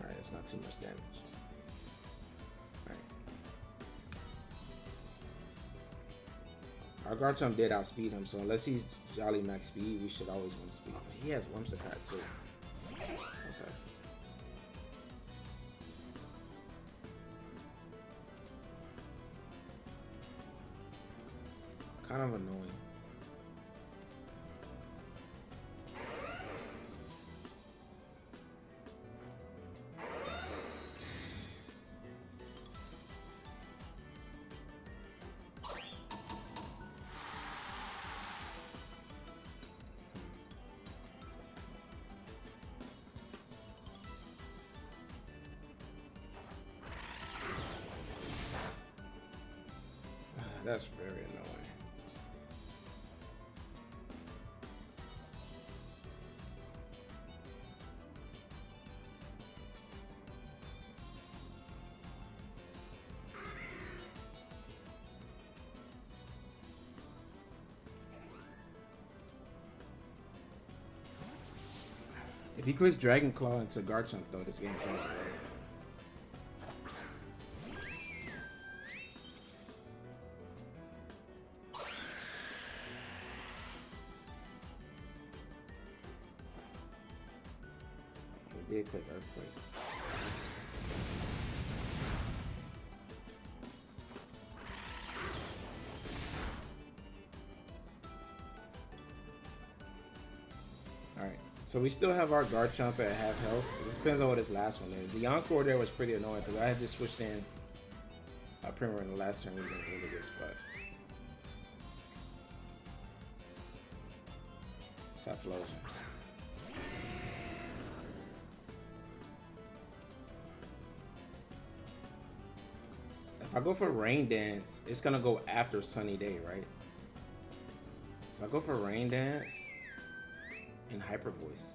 Alright, it's not too much damage. Alright. Our Garchomp did outspeed him, so unless he's Jolly Max speed, we should always win speed. But he has Whimsicott too. Okay. Kind of annoying. That's very annoying. If he clicks Dragon Claw into Garchomp, though, this game's over. We did click Earthquake. Alright, so we still have our Garchomp at half health. It depends on what his last one is. The Encore there was pretty annoying because I had just switched in Primarina in the last turn. We was in a really good spot. Typhlosion. If I go for Rain Dance, it's gonna go after Sunny Day, right? So I go for Rain Dance and Hyper Voice.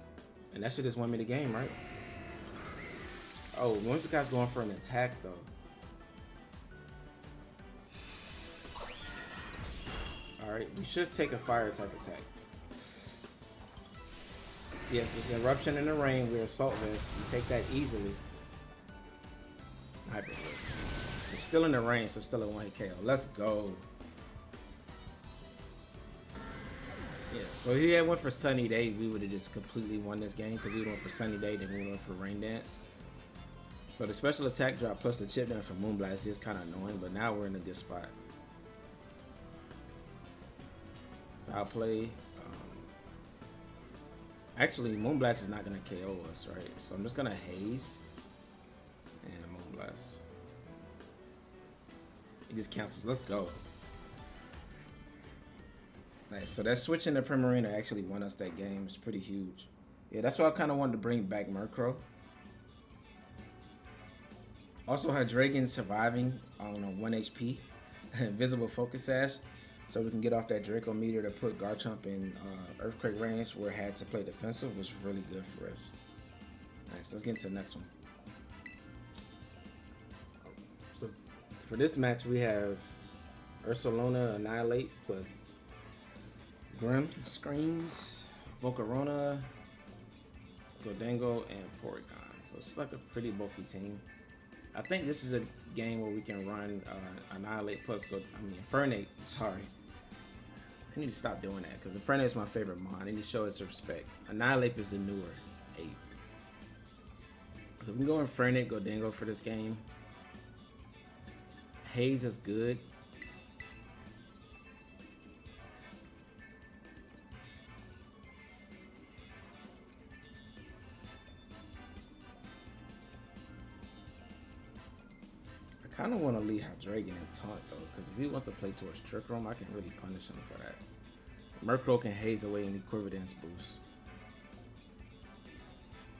And that should just win me the game, right? Oh, Whimsicott guy's going for an attack though. Alright, we should take a fire type attack. Yes, it's Eruption in the Rain. We're Assault Vest. We take that easily. Hyper Voice. It's still in the rain, so still a 1 KO. Let's go. Yeah, so if he had went for Sunny Day, we would have just completely won this game because he went for Sunny Day, then we went for Rain Dance. So the special attack drop plus the chip down for Moonblast is kind of annoying, but now we're in a good spot. Foul play. Actually, Moonblast is not going to KO us, right? So I'm just going to Haze and Moonblast. He just cancels. Let's go. Nice. So that switch into Primarina actually won us that game. It's pretty huge. Yeah, that's why I kind of wanted to bring back Murkrow. Also, Hydreigon surviving on a 1 HP. Invisible Focus Sash. So we can get off that Draco meter to put Garchomp in Earthquake range where it had to play defensive, which is really good for us. Nice. Let's get into the next one. So for this match, we have Ursaluna Annihilate plus Grim Screens, Volcarona, Gholdengo, and Porygon. So it's like a pretty bulky team. I think this is a game where we can run Annihilate plus Infernape. Sorry. I need to stop doing that because Infernape is my favorite mon. I need to show its respect. Annihilate is the newer 8. So we can go Infernape, Gholdengo for this game. Haze is good. I kind of want to leave Hydreigon and Taunt though, because if he wants to play towards Trick Room, I can really punish him for that. Murkrow can Haze away any Quiver Dance boost.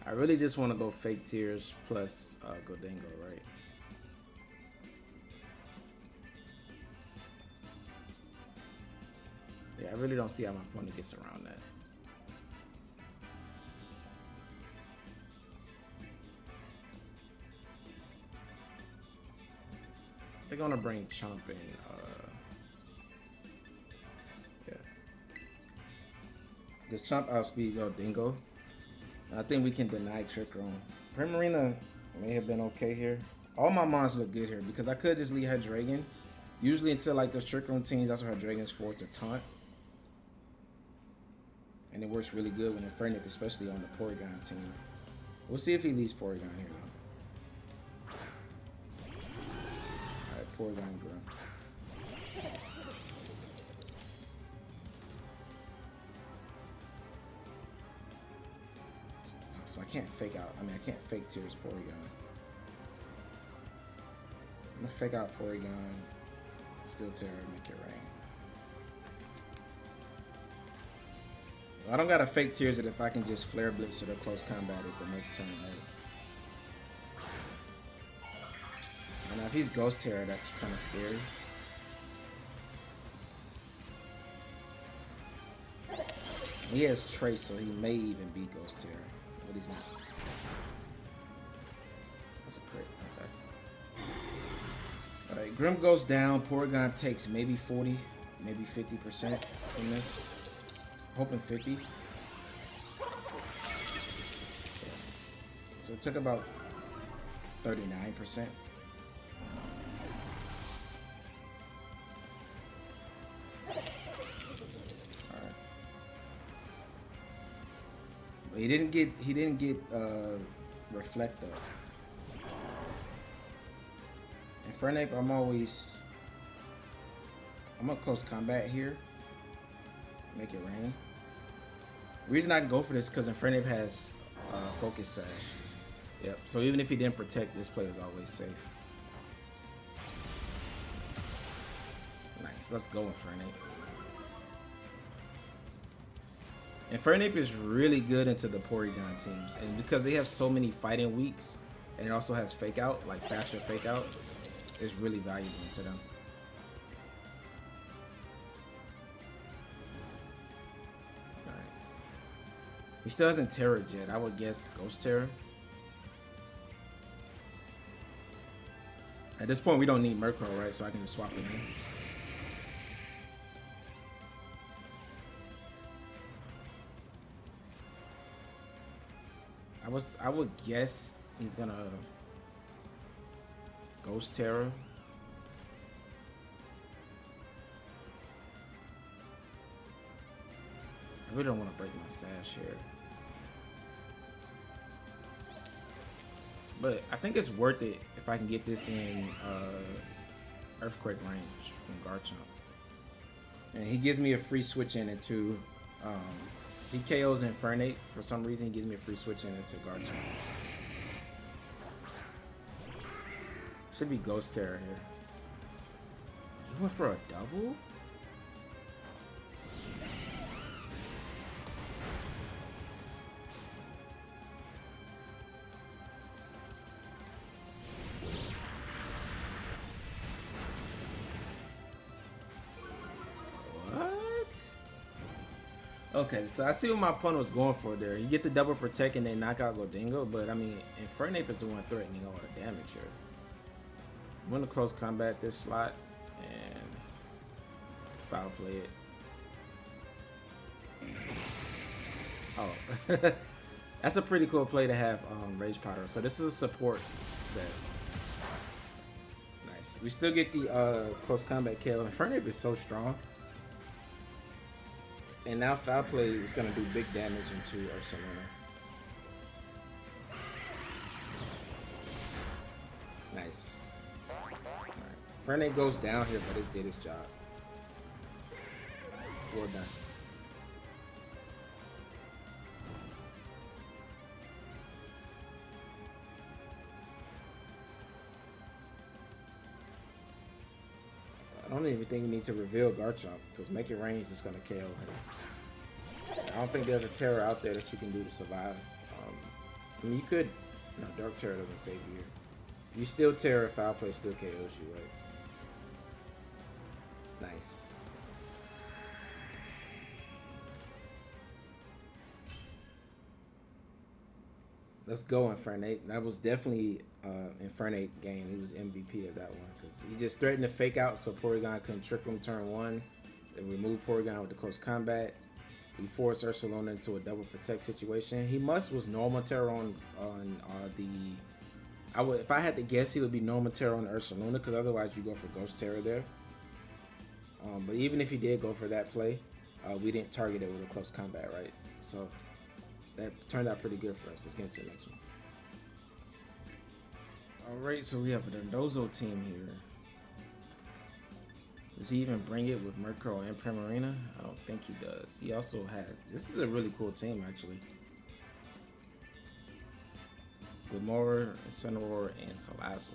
I really just want to go Fake Tears plus Gholdengo, right? Yeah, I really don't see how my opponent gets around that. They're gonna bring Chomp in. Yeah, because Chomp outspeed Gholdengo. I think we can deny Trick Room. Primarina may have been okay here. All my mons look good here because I could just leave Hydreigon. Usually until like those Trick Room teams, that's what Hydreigon's for, to taunt. And it works really good when Infernape, especially on the Porygon team. We'll see if he leaves Porygon here though. Porygon Grim. so I can't fake out. I mean, I can't fake Tera's Porygon. I'm gonna fake out Porygon, still Tera, make it rain. Well, I don't gotta fake Tears it if I can just Flare Blitz or the close combat at the next turn, right? And if he's Ghost Tera, that's kind of scary. He has Trace, so he may even be Ghost Tera, but he's not. That's a crit, okay. Alright, Grim goes down. Porygon takes maybe 40, maybe 50% from this. Hoping 50. So it took about 39%. He didn't get Reflect though. Infernape, I'm gonna close combat here. Make it rain. The reason I can go for this because Infernape has Focus Sash. Yep. So even if he didn't protect, this play is always safe. Nice. Let's go, Infernape. Infernape is really good into the Porygon teams, and because they have so many fighting weeks, and it also has Fake Out, like faster Fake Out, it's really valuable to them. Alright. He still hasn't Tera yet. I would guess Ghost Tera. At this point, we don't need Murkrow, right? So I can just swap it in. I would guess he's gonna Ghost Tera. I really don't want to break my Sash here, but I think it's worth it if I can get this in Earthquake range from Garchomp, and he gives me a free switch in into. He KOs Infernape. For some reason, he gives me a free switch in into Garchomp. Should be Ghost Tera here. He went for a double? Okay, so I see what my opponent was going for there. You get the double protect and then knock out Gholdengo, but I mean, Infernape is the one threatening all the damage here. I'm gonna close combat this slot and foul play it. Oh, that's a pretty cool play to have Rage Powder. So this is a support set. Nice. We still get the close combat kill. Infernape is so strong. And now foul play is going to do big damage into Ursaluna. Nice. Alright. Infernape goes down here, but it did its job. Well done. I don't even think we need to reveal Garchomp because Make It Rain is just going to KO him. I don't think there's a Tera out there that you can do to survive. I mean, you could. No, Dark Tera doesn't save you here. You still Tera, foul play still KOs you, right? Nice. Let's go, Infernape. That was definitely Infernape game. He was MVP of that one because he just threatened to Fake Out so Porygon couldn't trick him turn one. Then remove Porygon with the close combat. We forced Ursaluna into a double protect situation. He was normal Tera on the. If I had to guess, he would be normal Tera on Ursaluna because otherwise you go for Ghost Tera there. But even if he did go for that play, we didn't target it with a close combat, right? So that turned out pretty good for us. Let's get into the next one. Alright, so we have a Dondozo team here. Does he even bring it with Murkrow and Primarina? I don't think he does. He also has... This is a really cool team, actually. Glamora, Incineroar, and Salazzle.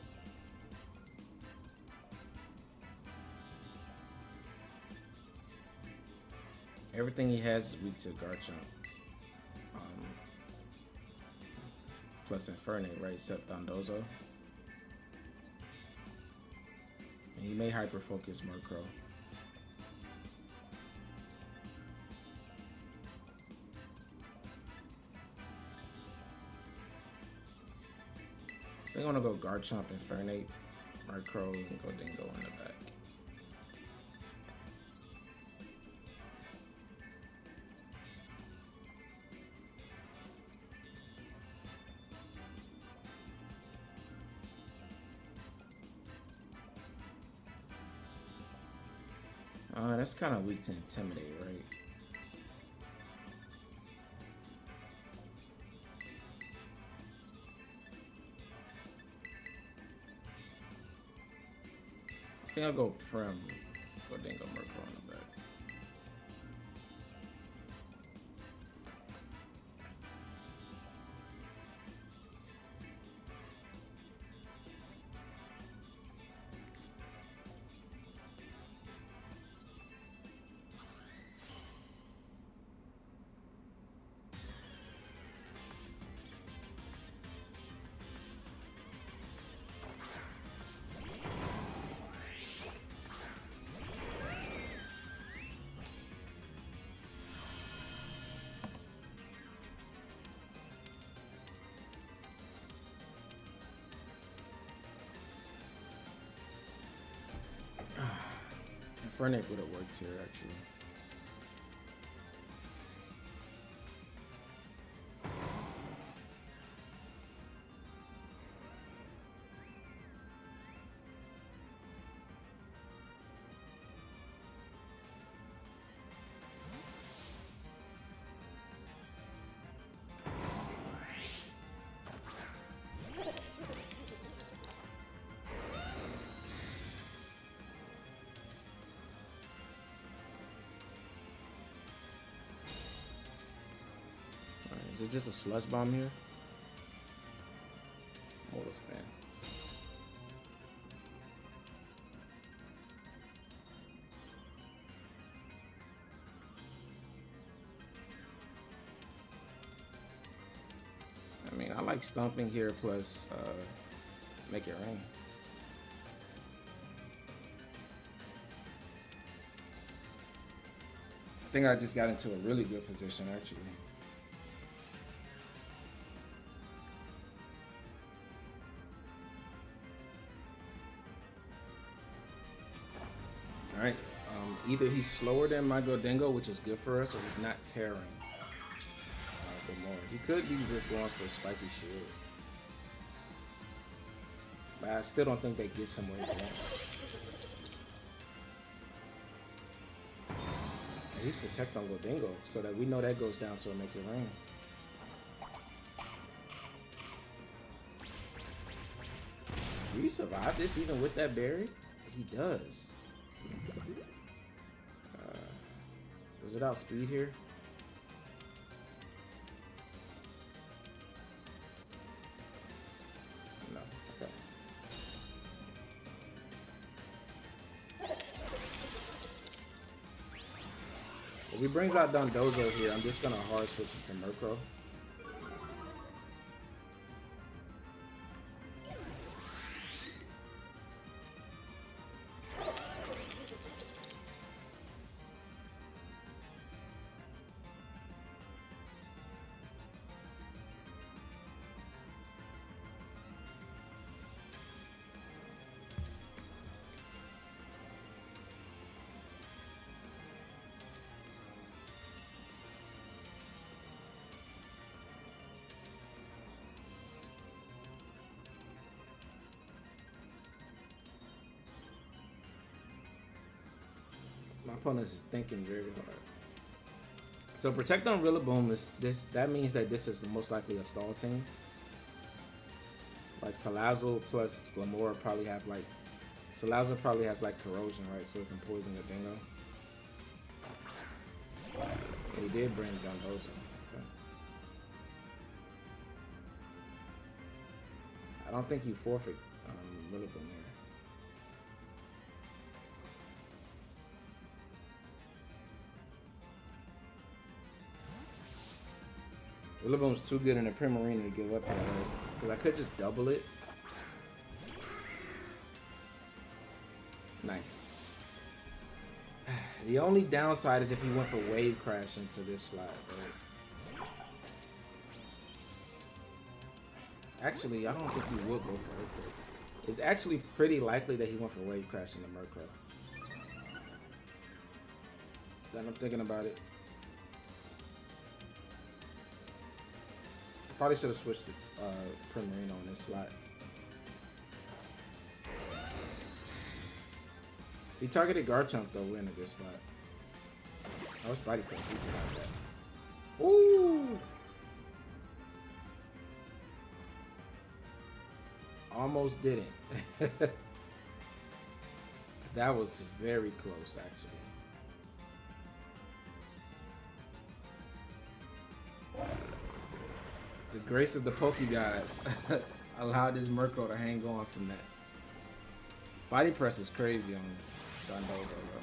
Everything he has is weak to Garchomp. Plus Infernape, right? Except Dondozo. And he may hyper focus Murkrow. They're gonna go Garchomp, Infernape, Murkrow, and Gholdengo in the back. That's kind of weak to Intimidate, right? I think I'll go Prim, Gholdengo, Murkrow in the back. Infernape would have worked here, actually. Is it just a Sludge Bomb here? Mortal Span. I mean, I like Stomping here plus Make It Rain. I think I just got into a really good position, actually. Alright, either he's slower than my Gholdengo, which is good for us, or he's not tearing more. He could be just going for a spiky shield. But I still don't think that gets him where he wants. He's protect on Gholdengo, so that we know that goes down to a Make It Rain. Do you survive this even with that berry? He does. Does it outspeed here? No. Okay. If he brings out Dondozo here, I'm just gonna hard switch it to Murkrow. My opponent is thinking very hard. So Protect on Rillaboom is this. That means that this is most likely a stall team. Like Salazzle plus Glamora probably have like. Salazzle probably has like Corrosion, right? So it can poison the Dingo. He did bring Dondozo. Okay. I don't think you forfeit Rillaboom there. Rillaboom's too good in the Primarina to give up here, right? Because I could just double it. Nice. The only downside is if he went for Wave Crash into this slot, right? Actually, I don't think he would go for Earthquake. It's actually pretty likely that he went for Wave Crash into Murkrow. Then I'm thinking about it. Probably should have switched to Primarina on this slot. He targeted Garchomp though, we're in a good spot. Oh, it's Body Press, we survived that. Ooh! Almost didn't. That was very close, actually. The grace of the Pokegods allowed this Murkrow to hang on from that. Body Press is crazy on Dondozo, bro.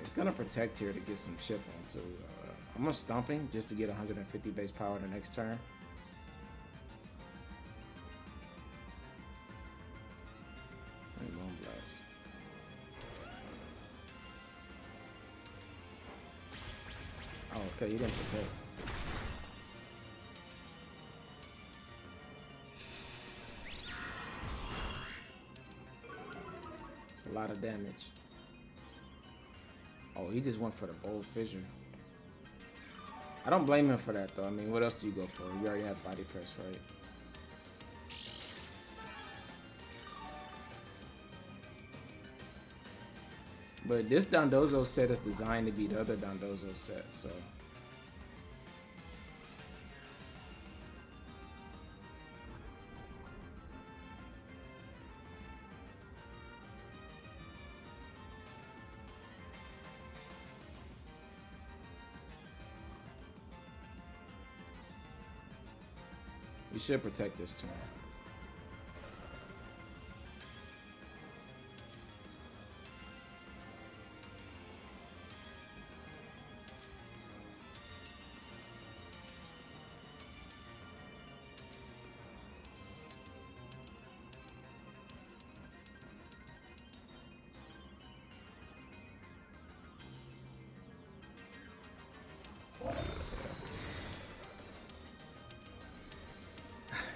It's gonna protect here to get some chip on too. I'm gonna Stomping just to get 150 base power the next turn. And Moonblast. Oh, okay, you didn't protect. It's a lot of damage. Oh, he just went for the Bold Fissure. I don't blame him for that, though. I mean, what else do you go for? You already have Body Press, right? But this Dondozo set is designed to be the other Dondozo set, so... You should protect this turn.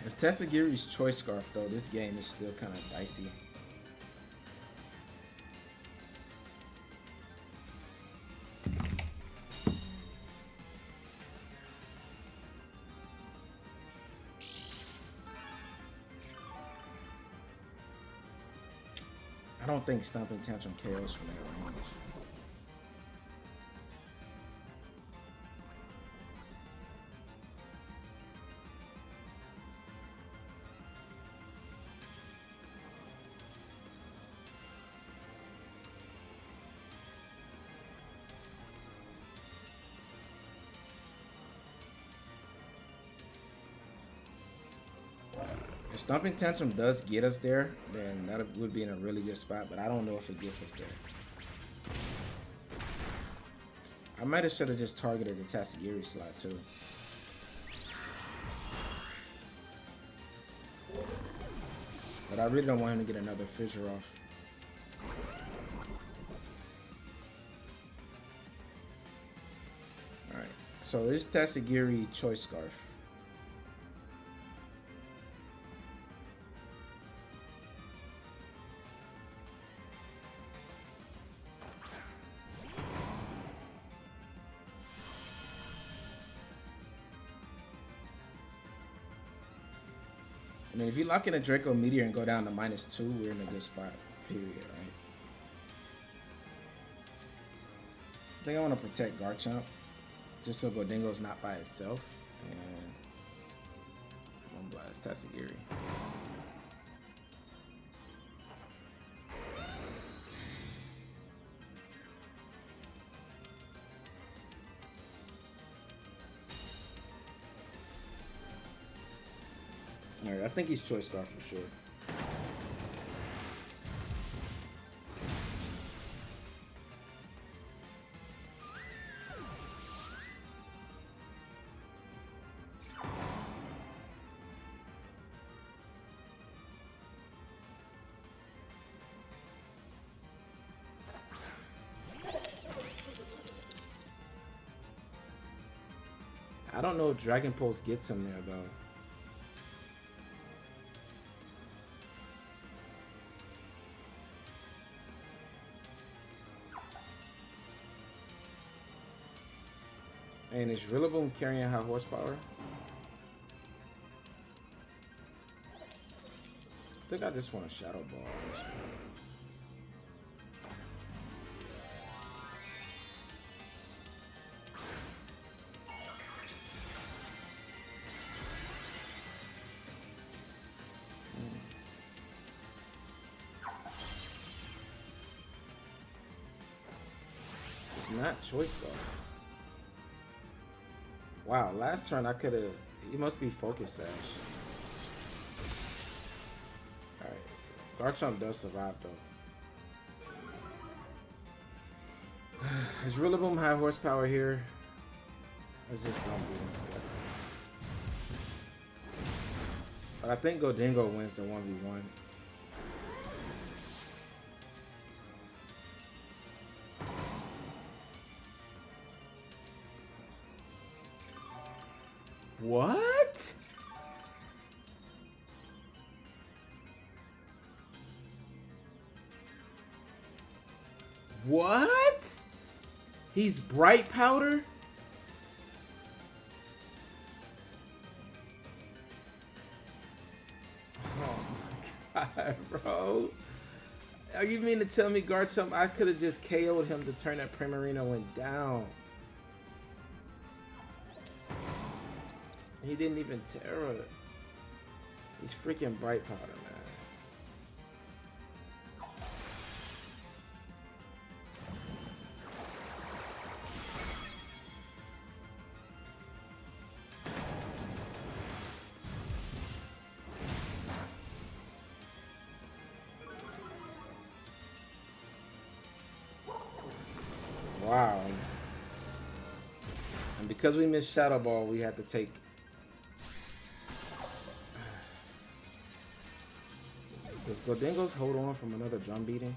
If Tessagiri's Choice Scarf, though, this game is still kind of dicey. I don't think Stomping Tantrum KOs from that range. If Stomping Tantrum does get us there, then that would be in a really good spot, but I don't know if it gets us there. I might have should have just targeted the Tatsugiri slot too. But I really don't want him to get another fissure off. Alright, so this Tatsugiri Choice Scarf. I mean, if you lock in a Draco Meteor and go down to -2, we're in a good spot. Period, right? I think I want to protect Garchomp just so Gholdengo's not by itself. And one blast, Tatsugiri. Alright, I think he's Choice Scarf for sure. I don't know if Dragon Pulse gets him there though. And is Rillaboom carrying high horsepower? I think I just want a Shadow Ball, honestly. It's not Choice Scarf. Wow, last turn I could have. He must be Focus Sash. Alright. Garchomp does survive though. Is Rillaboom high horsepower here? Or is it Gholdengo? But I think Gholdengo wins the 1v1. What? What? He's Bright Powder? Oh my god, bro. Are you mean to tell me Garchomp, I could have just KO'd him to turn that Primarina went down? He didn't even Tera. He's freaking Bright Powder, man. Wow. And because we missed Shadow Ball, we had to take... Does Gholdengo's hold on from another drum beating?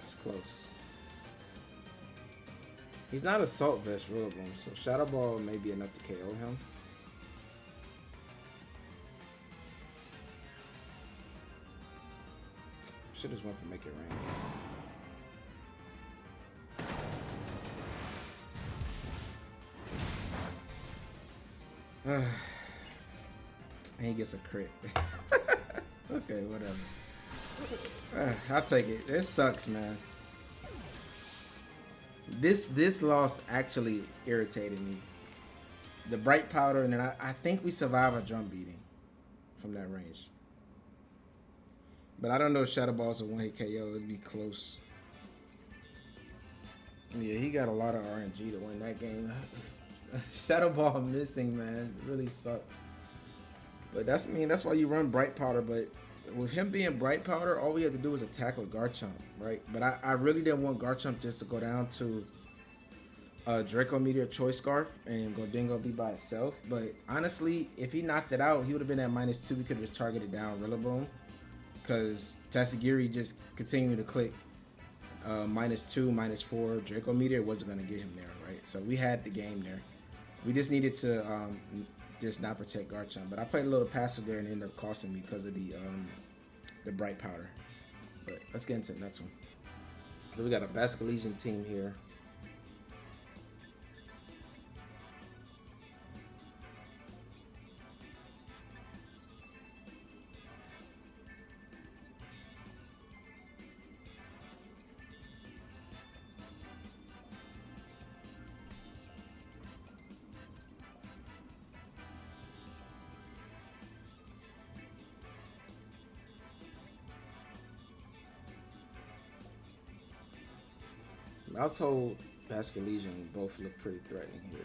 It's close. He's not Assault Vest Rillaboom, so Shadow Ball may be enough to KO him. Should just went for Make It Rain. And he gets a crit. Okay, whatever. I'll take it. It sucks, man. This loss actually irritated me. The Bright Powder, and then I think we survive a drum beating from that range. But I don't know if Shadow Ball's a one-hit KO. It'd be close. Yeah, he got a lot of RNG to win that game. Shadow Ball missing, man. It really sucks. But that's why you run Bright Powder. But with him being Bright Powder, all we had to do was attack with Garchomp, right? But I really didn't want Garchomp just to go down to Draco Meteor Choice Scarf and Gholdengo be by itself. But honestly, if he knocked it out, he would have been at -2. We could have just targeted down Rillaboom. Because Tatsugiri just continued to click -2, -4. Draco Meteor wasn't going to get him there, right? So we had the game there. We just needed to just not protect Garchomp. But I played a little passive there and it ended up costing me because of the Bright Powder. But let's get into the next one. So we got a Basculesian team here. Household Basket Legion both look pretty threatening here.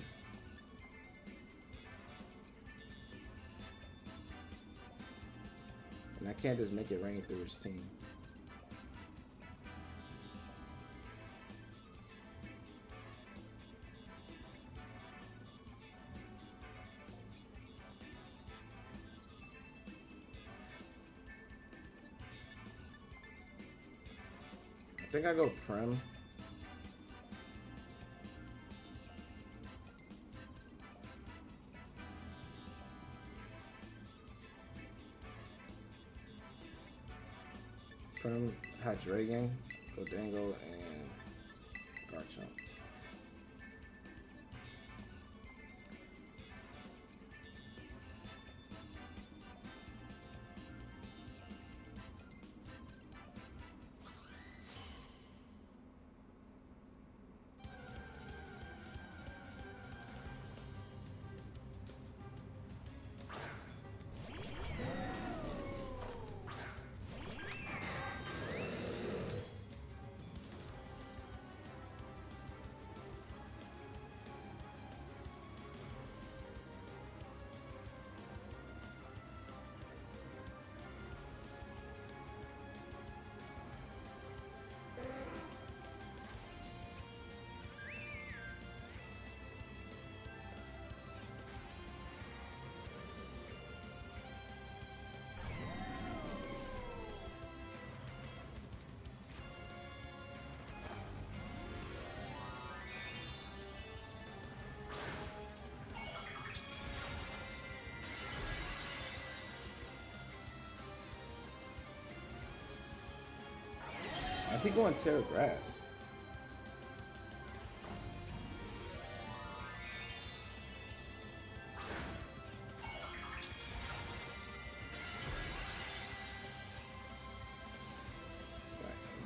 And I can't just make it rain through his team. I think I go Prem. Prem, Hydreigon, Gholdengo, and Garchomp. Is he going Tera Grass?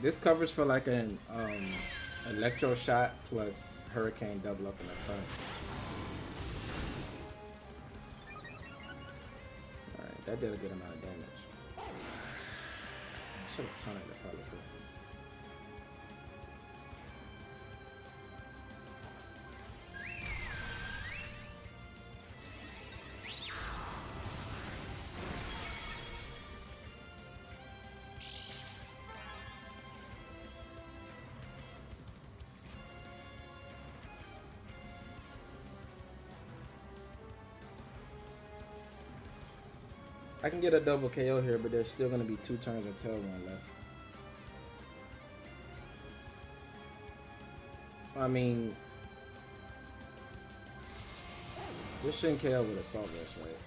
This covers for like an Electro Shot plus Hurricane double up in the front. Alright, that did a good amount of damage. I should have turned it probably. I can get a double KO here, but there's still going to be 2 turns until 1 left. I mean, this shouldn't KO with Assault Vest, right?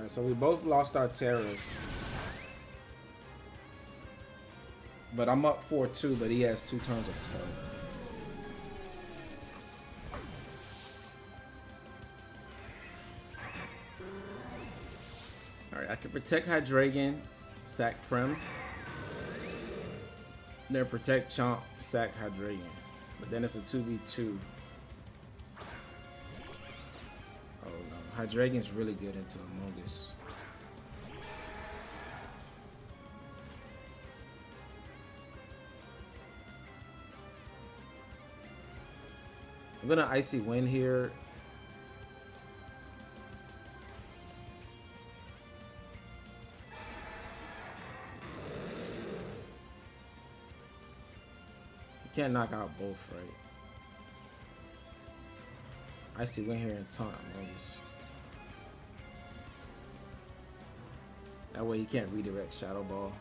So we both lost our Teras. But I'm up 4-2, but he has 2 turns of Tera. Alright, I can protect Hydreigon, sack Prem. Then protect Chomp, sack Hydreigon. But then it's a 2v2. Hydreigon's really good into Amogus. I'm gonna Icy Wind here. You can't knock out both, right? Icy Wind here and taunt Amogus. That way you can't redirect Shadow Ball.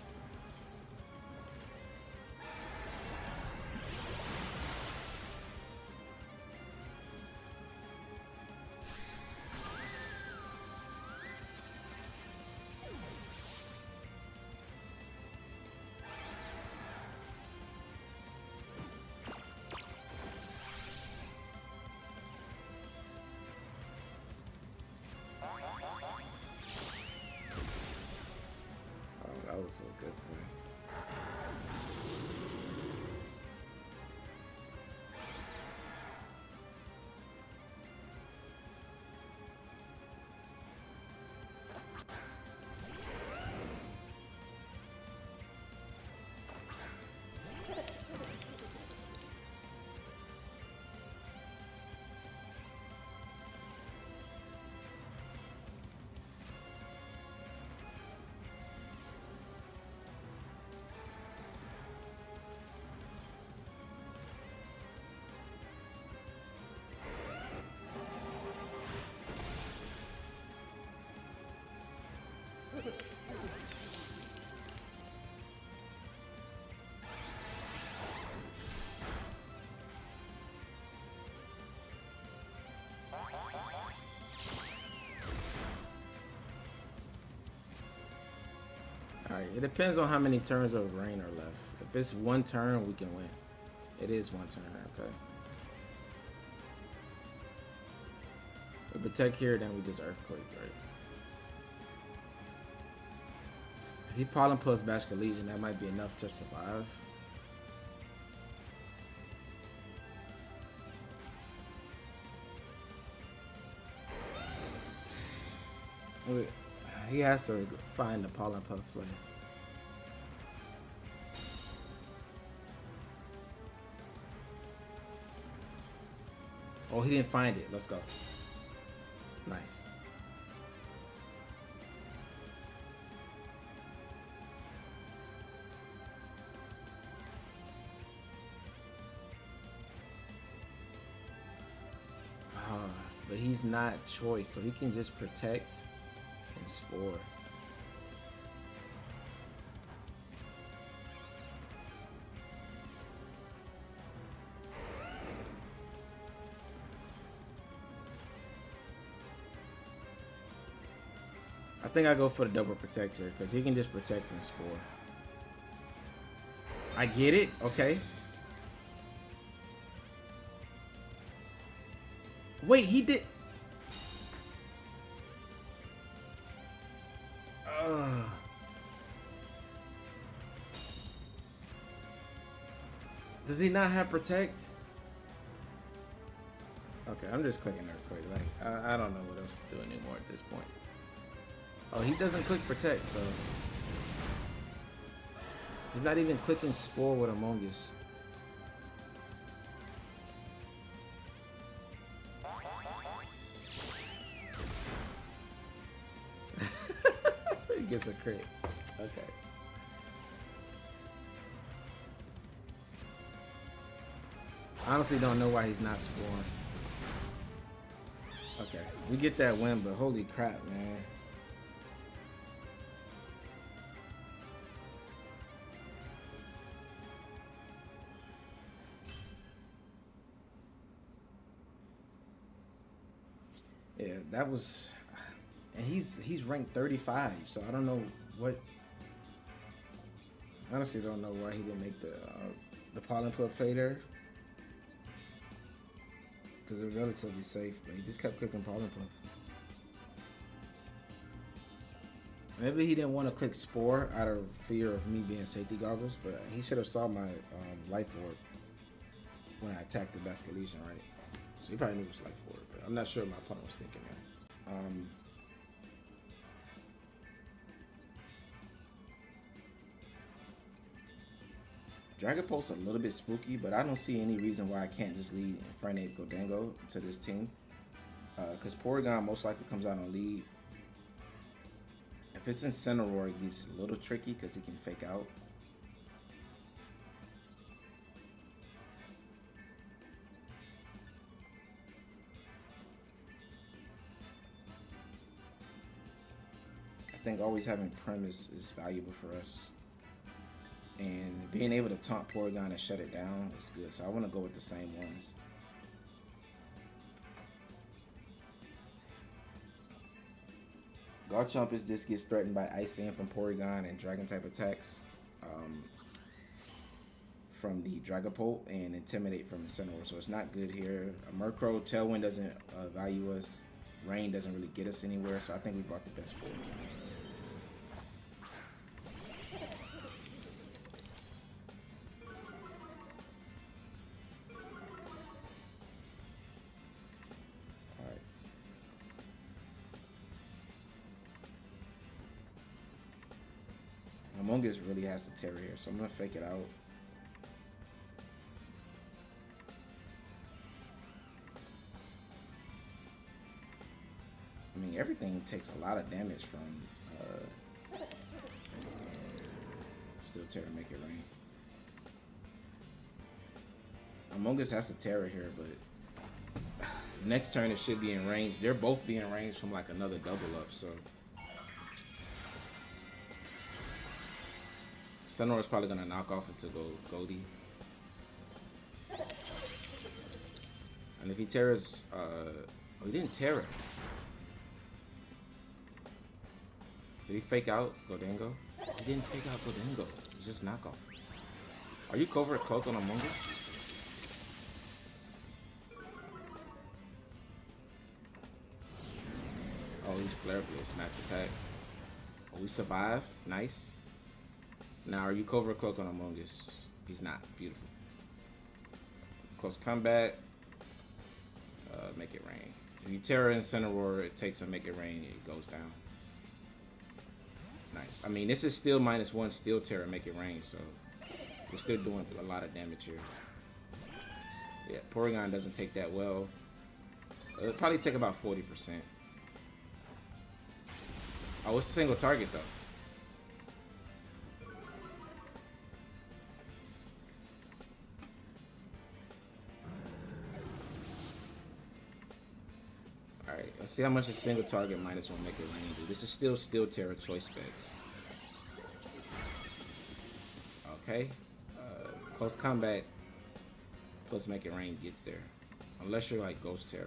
That was so good, man. It depends on how many turns of rain are left. If it's one turn, we can win. It is one turn, okay. We protect here, then we just Earthquake, right? If he Pollen plus Bashka Legion, that might be enough to survive. He has to find the Pollen Puff play. Oh, he didn't find it. Let's go. Nice. But he's not choice, so he can just protect and spore. I think I go for the double protector because he can just protect and spore. I get it. Okay. Wait, he did. Does he not have protect? Okay, I'm just clicking Earthquake. Like, I don't know what else to do anymore at this point. Oh, he doesn't click protect, so he's not even clicking spore with Among Us. He gets a crit. Okay. Honestly, don't know why he's not sporing. Okay, we get that win, but holy crap, man. Yeah, that was, and he's ranked 35, so I don't know what. Honestly, don't know why he didn't make the Pollen Puff play there, because it was relatively safe, but he just kept clicking Pollen Puff. Maybe he didn't want to click Spore out of fear of me being safety goggles, but he should have saw my Life Orb when I attacked the Basket Legion, right? So he probably knew it was Life Orb, but I'm not sure what my opponent was thinking there. Dragapult's a little bit spooky, but I don't see any reason why I can't just lead Infernape Gholdengo to this team. Because Porygon most likely comes out on lead. If it's in Incineroar, it gets a little tricky because he can fake out. I think always having Premise is valuable for us. And being able to taunt Porygon and shut it down is good. So I want to go with the same ones. Garchomp just gets threatened by Ice Beam from Porygon and Dragon type attacks from the Dragapult and Intimidate from Incineroar. So it's not good here. Murkrow, Tailwind doesn't value us. Rain doesn't really get us anywhere. So I think we brought the best forward. Among Us really has to Tera here, so I'm gonna fake it out. I mean, everything takes a lot of damage from still Tera make it rain. Among Us has to Tera here, but next turn it should be in range. They're both being ranged from like another double up, so Incineroar is probably gonna knock off into Goldie. And if he Terras, oh, he didn't Tera. Did he fake out Gholdengo? He didn't fake out Gholdengo. It's just knockoff. Are you Covert Cloak on Among Us? Oh, he's Flare Blitz, max attack. Oh, we survive. Nice. Now, are you Covert Cloak on Among Us? He's not. Beautiful. Close combat. Make it rain. If you Tera Incineroar, it takes a Make It Rain, it goes down. Nice. I mean, this is still -1 Steel Tera Make It Rain, so we're still doing a lot of damage here. Yeah, Porygon doesn't take that well. It'll probably take about 40%. Oh, it's a single target though. Alright, let's see how much a single target -1 Make It Rain do. This is still Steel Tera choice specs. Okay. Close combat plus Make It Rain gets there. Unless you're like Ghost Tera.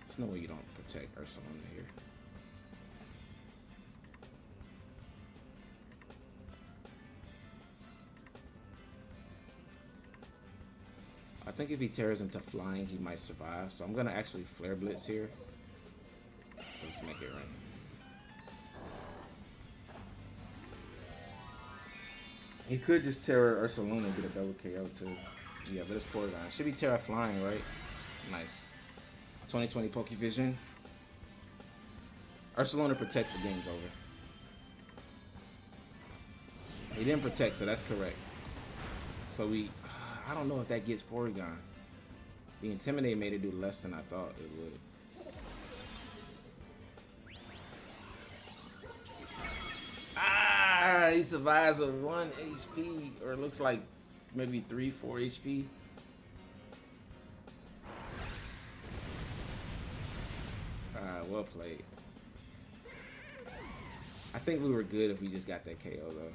There's no way you don't protect Ursaluna here. I think if he tears into flying, he might survive. So I'm gonna actually Flare Blitz here. Let's make it rain. He could just Tera Ursaluna and get a double KO too. Yeah, but it's Porygon. Should be Tera flying, right? Nice. 2020 Pokevision. Ursaluna protects, the game's over. He didn't protect, so that's correct. So I don't know if that gets Porygon. The Intimidate made it do less than I thought it would. Ah, he survives with 1 HP, or it looks like maybe 3-4 HP. Well played. I think we were good if we just got that KO though.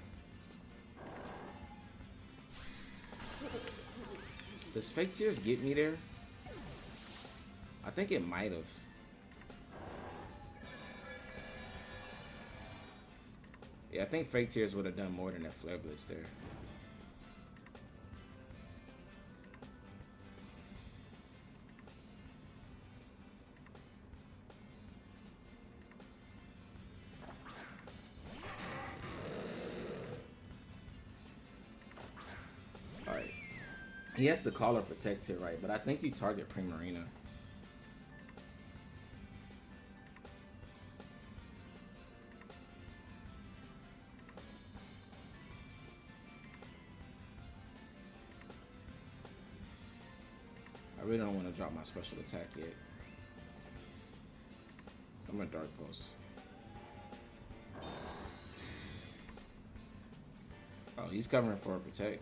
Does Fake Tears get me there? I think it might have. Yeah, I think Fake Tears would have done more than that Flare Blitz there. Alright. He has to call or protect here, right? But I think you target Primarina. I really don't want to drop my special attack yet. I'm gonna Dark Pulse. Oh, he's covering for a protect.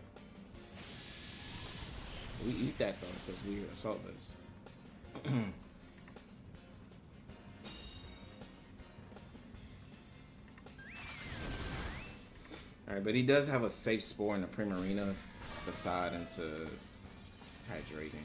We eat that though, because we assault this. Alright, but he does have a safe spore in the Primarina facade into Hydreigon.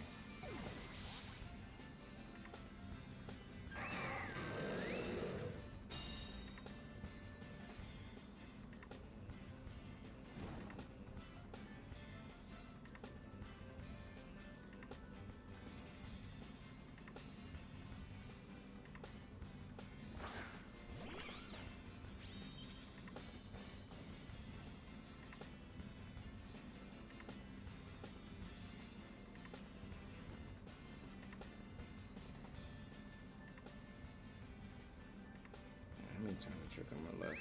Turn the trick on my left.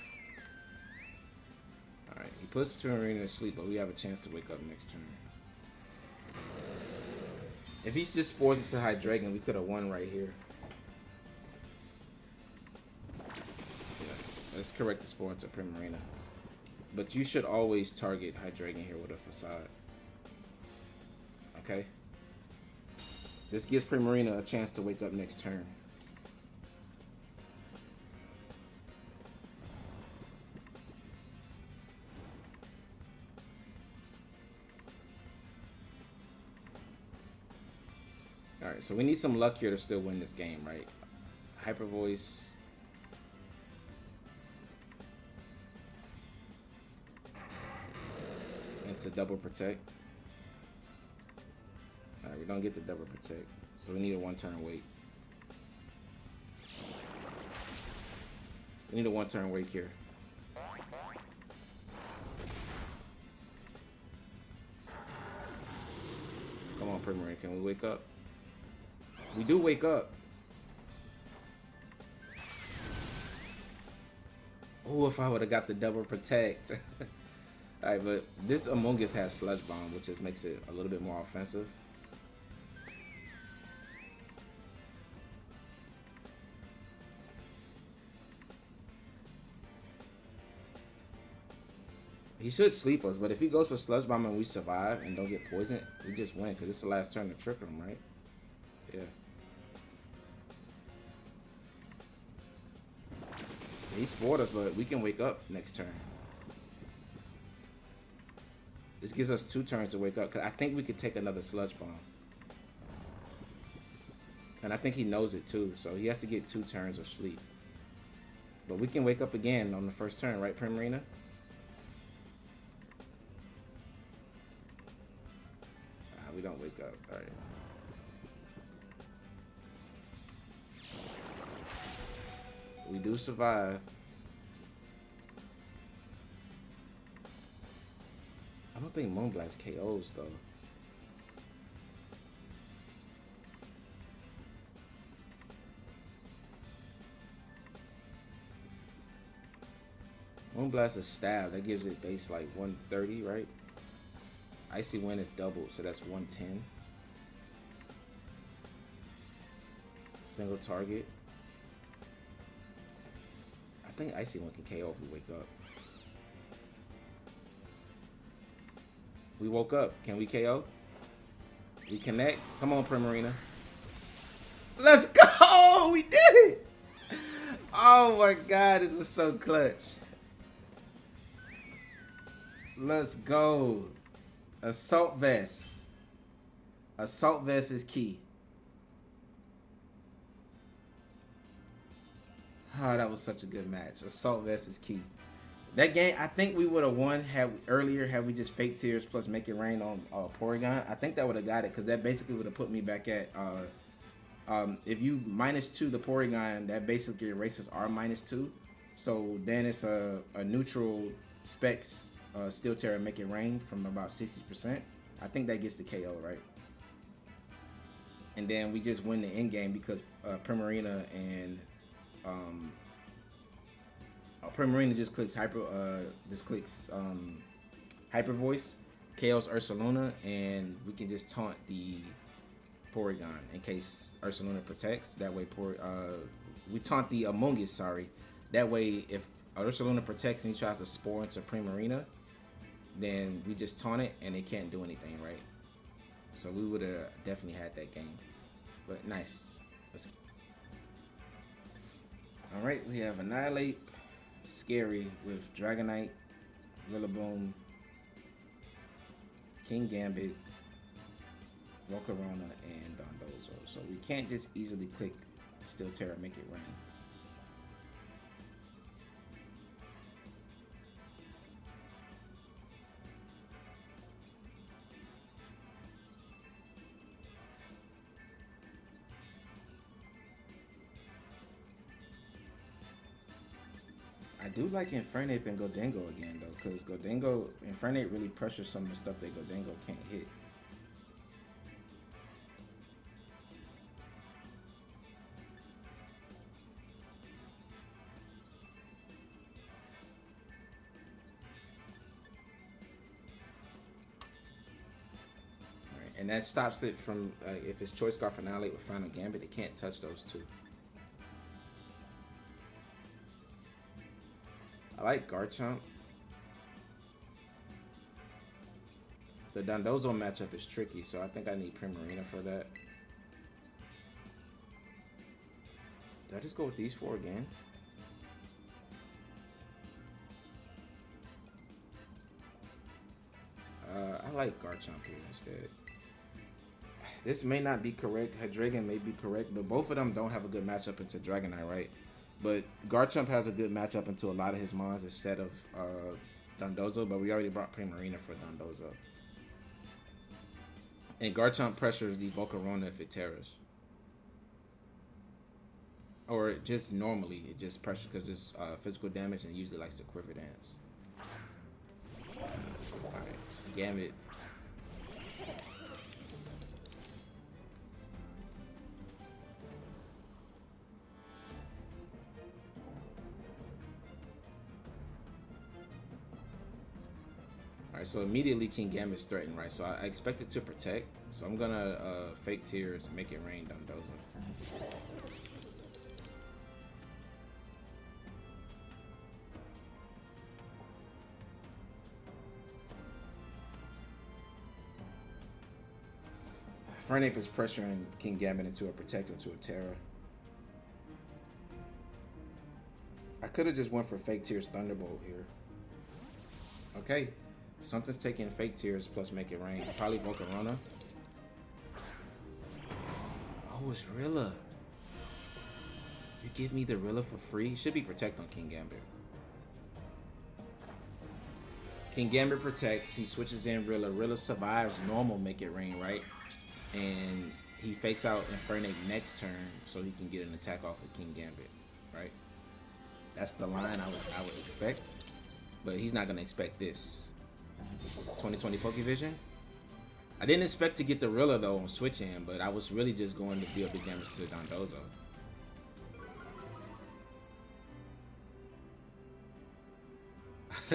Alright, he puts Primarina to sleep, but we have a chance to wake up next turn. If he just spores it to Hydreigon, we could have won right here. Yeah, let's correct the spore into Primarina. But you should always target Hydreigon here with a facade. Okay? This gives Primarina a chance to wake up next turn. Alright, so we need some luck here to still win this game, right? Hyper Voice. It's a double protect. Alright, we don't get the double protect. So we need a 1-turn wait. We need a 1-turn wait here. Come on, Primarina, can we wake up? We do wake up. Oh, if I would have got the double protect. Alright, but this Among Us has Sludge Bomb, which just makes it a little bit more offensive. He should sleep us, but if he goes for Sludge Bomb and we survive and don't get poisoned, we just win, because it's the last turn to trick him, right? Yeah. He spoiled us, but we can wake up next turn. This gives us 2 turns to wake up, because I think we could take another Sludge Bomb. And I think he knows it too, so he has to get 2 turns of sleep. But we can wake up again on the first turn, right, Primarina? We don't wake up. All right. We do survive. I don't think Moonblast KOs though. Moonblast is stab. That gives it base like 130, right? Icy Wind is doubled, so that's 110. Single target. I think Icy Wind can KO if we wake up. We woke up. Can we KO? We connect. Come on, Primarina. Let's go! We did it! Oh my god, this is so clutch. Let's go. Assault Vest. Assault Vest is key. Oh, that was such a good match. Assault Vest is key. That game, I think we would have won had we just fake tears plus make it rain on Porygon. I think that would have got it, because that basically would have put me back at if you -2 the Porygon, that basically erases our -2. So then it's a neutral specs Steel Tera make it rain from about 60%. I think that gets the KO, right? And then we just win the end game because Primarina and Primarina just clicks Hyper Voice, KOs Ursaluna, and we can just taunt the Porygon in case Ursaluna protects. That way, we taunt the Among Us. Sorry, that way if Ursaluna protects and he tries to spore into Primarina, then we just taunt it and it can't do anything, right? So we would have definitely had that game. But nice. Alright, we have Annihilate, Scary with Dragonite, Rillaboom, King Gambit, Volcarona, and Dondozo. So we can't just easily click Steel Tera, make it rain. I do like Infernape and Gholdengo again though, because Infernape really pressures some of the stuff that Gholdengo can't hit. Alright, and that stops it from, if it's Choice Scarf Annihilate with Final Gambit, it can't touch those two. I like Garchomp. The Dondozo matchup is tricky, so I think I need Primarina for that. Did I just go with these 4 again? I like Garchomp here instead. This may not be correct. Hydreigon may be correct, but both of them don't have a good matchup into Dragonite, right? But Garchomp has a good matchup into a lot of his mons instead of Dondozo, but we already brought Primarina for Dondozo. And Garchomp pressures the Volcarona if it tears. Or just normally, it just pressures because it's physical damage and it usually likes to Quiver Dance. Alright, Gambit. Alright, so immediately King Gambit's threatened, right? So I expect it to protect. So I'm gonna Fake Tears, make it rain Dondozo. Infernape is pressuring King Gambit into a Protect into a Tera. I could have just went for Fake Tears Thunderbolt here. Okay. Something's taking Fake Tears plus Make It Rain. Probably Volcarona. Oh, it's Rilla. You give me the Rilla for free? Should be Protect on King Gambit. King Gambit protects. He switches in Rilla. Rilla survives normal Make It Rain, right? And he fakes out Infernape next turn so he can get an attack off of King Gambit, right? That's the line I would expect. But he's not going to expect this. 2020 Pokevision. I didn't expect to get the Rilla though on switch in, but I was really just going to deal big damage to Dondozo.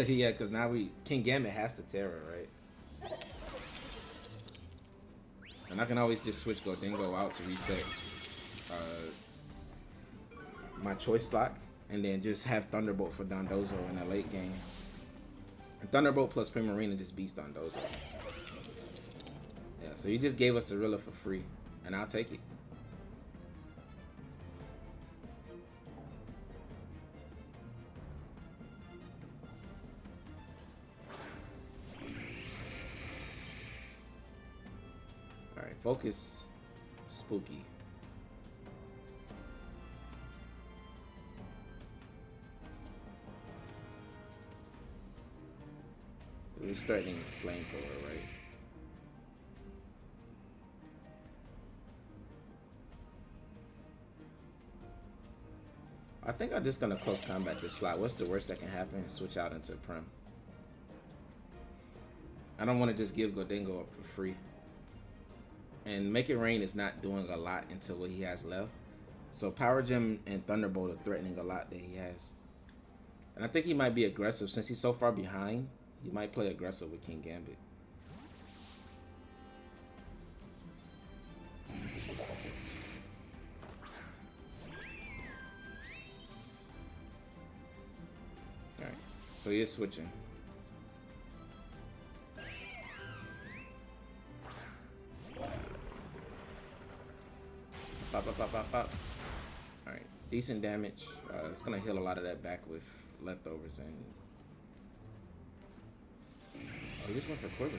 Yeah, because now King Gambit has to Tera, right? And I can always just switch Gholdengo out to reset my choice lock, and then just have Thunderbolt for Dondozo in the late game. And Thunderbolt plus Primarina just beats Dondozo. Yeah, so you just gave us the Rilla for free, and I'll take it. Alright, focus Spooky. He's threatening Flamethrower, right? I think I'm just gonna close combat this slot. What's the worst that can happen? Switch out into Prim. I don't want to just give Gholdengo up for free. And Make It Rain is not doing a lot into what he has left. So Power Gem and Thunderbolt are threatening a lot that he has. And I think he might be aggressive since he's so far behind. He might play aggressive with King Gambit. Alright, so he is switching. Pop, pop, pop, pop, pop. Alright, decent damage. It's gonna heal a lot of that back with leftovers and... Oh, he just went for Quiver.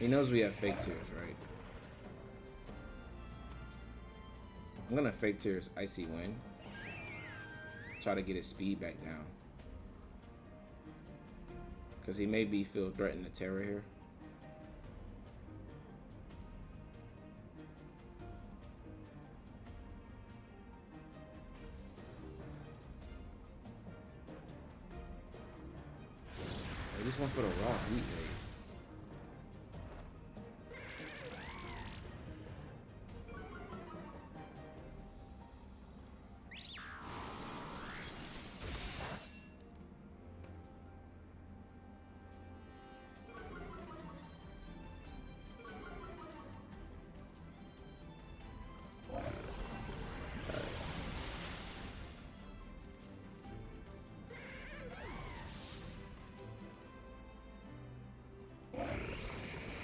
He knows we have Fake Tears, right? I'm gonna Fake Tears Icy Wind. Try to get his speed back down. Because he may feel threatened to Tera here. I just went for the raw Heat Wave.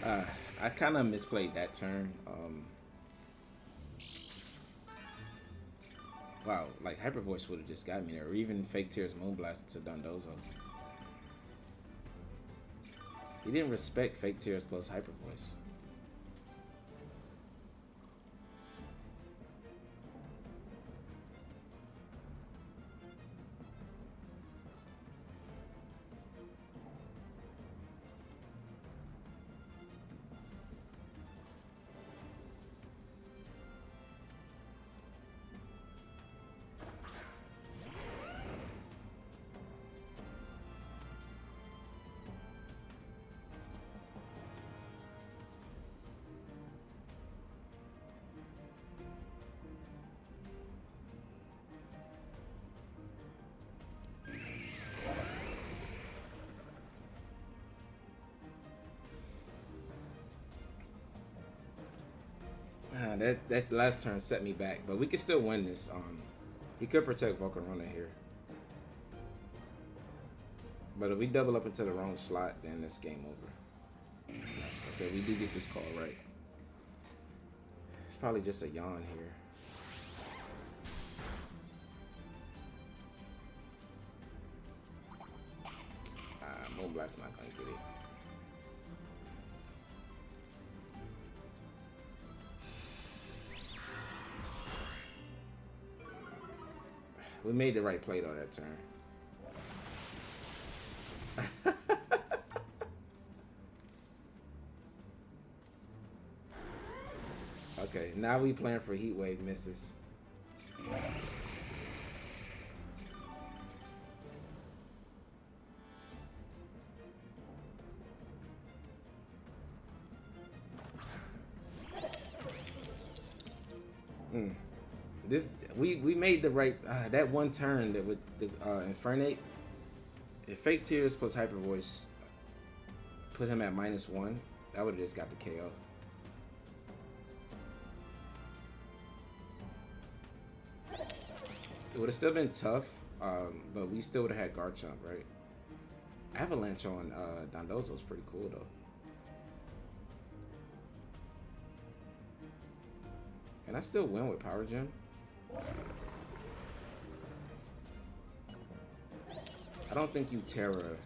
Uh, I kind of misplayed that turn. Wow, like Hyper Voice would have just got me there, or even Fake Tears Moonblast to Dondozo. He didn't respect Fake Tears plus Hyper Voice. That last turn set me back, but we can still win this. He could protect Volcarona here, but if we double up into the wrong slot, then this game over. Nice. Okay, we do get this call right. It's probably just a yawn here. Moonblast's not gonna get it. We made the right play though that turn. Okay, now we playing for Heat Wave misses. This we made the right that one turn that with the Infernape. If Fake Tears plus Hyper Voice put him at -1, that would have just got the KO. It would have still been tough, but we still would have had Garchomp, right? Avalanche on Dondozo is pretty cool though. Can I still win with Power Gem? I don't think you Tera.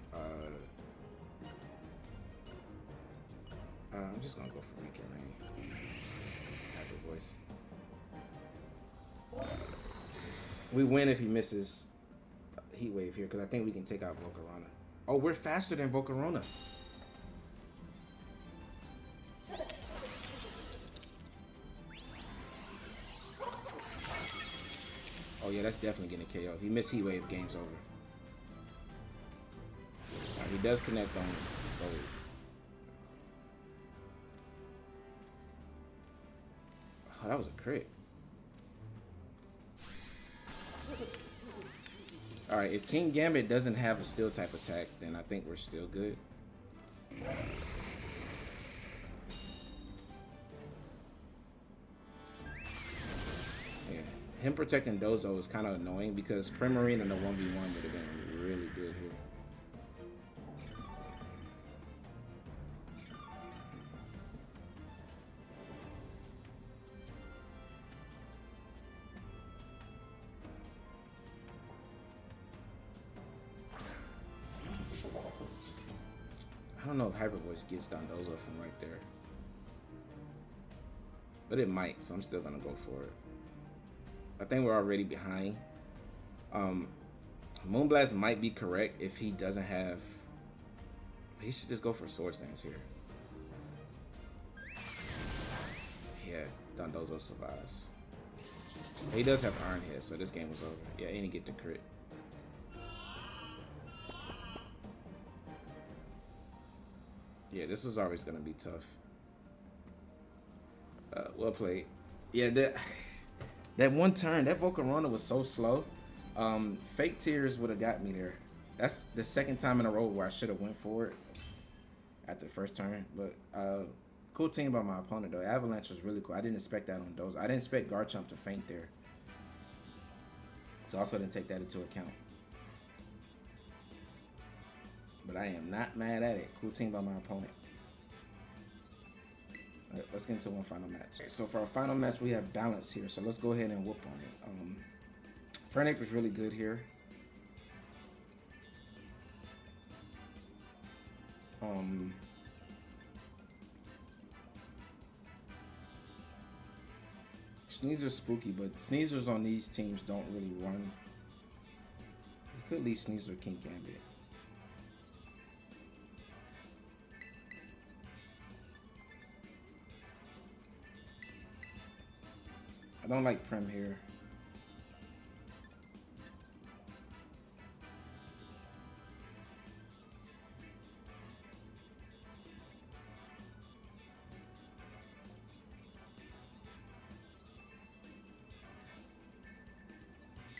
I'm just gonna go for Make It Rain. Hyper Voice. We win if he misses Heat Wave here, because I think we can take out Volcarona. Oh, we're faster than Volcarona. Oh yeah, that's definitely getting a KO. If he misses Heat Wave, game's over. He does connect on gold. Oh, that was a crit. Alright, if King Gambit doesn't have a steel type attack, then I think we're still good. Yeah, him protecting Dozo is kind of annoying because Primarina in the 1v1 would have been really good here. I don't know if Hyper Voice gets Dondozo from right there. But it might, so I'm still gonna go for it. I think we're already behind. Moonblast might be correct if he doesn't have... He should just go for Sword Stance here. Yeah, Dondozo survives. He does have Iron Head, so this game was over. Yeah, and he get the crit. Yeah, this was always gonna be tough. Well played. Yeah, that one turn, that Volcarona was so slow. Fake Tears would have got me there. That's the second time in a row where I should have went for it at the first turn. But cool team by my opponent though. Avalanche was really cool. I didn't expect that on those. I didn't expect Garchomp to faint there. So I also didn't take that into account. But I am not mad at it. Cool team by my opponent. Right, let's get into one final match. Okay, so for our final match, we have balance here. So let's go ahead and whoop on it. Infernape is really good here. Sneezer's spooky, but Sneezers on these teams don't really run. You could leave Sneezer King Gambit. I don't like Prim here.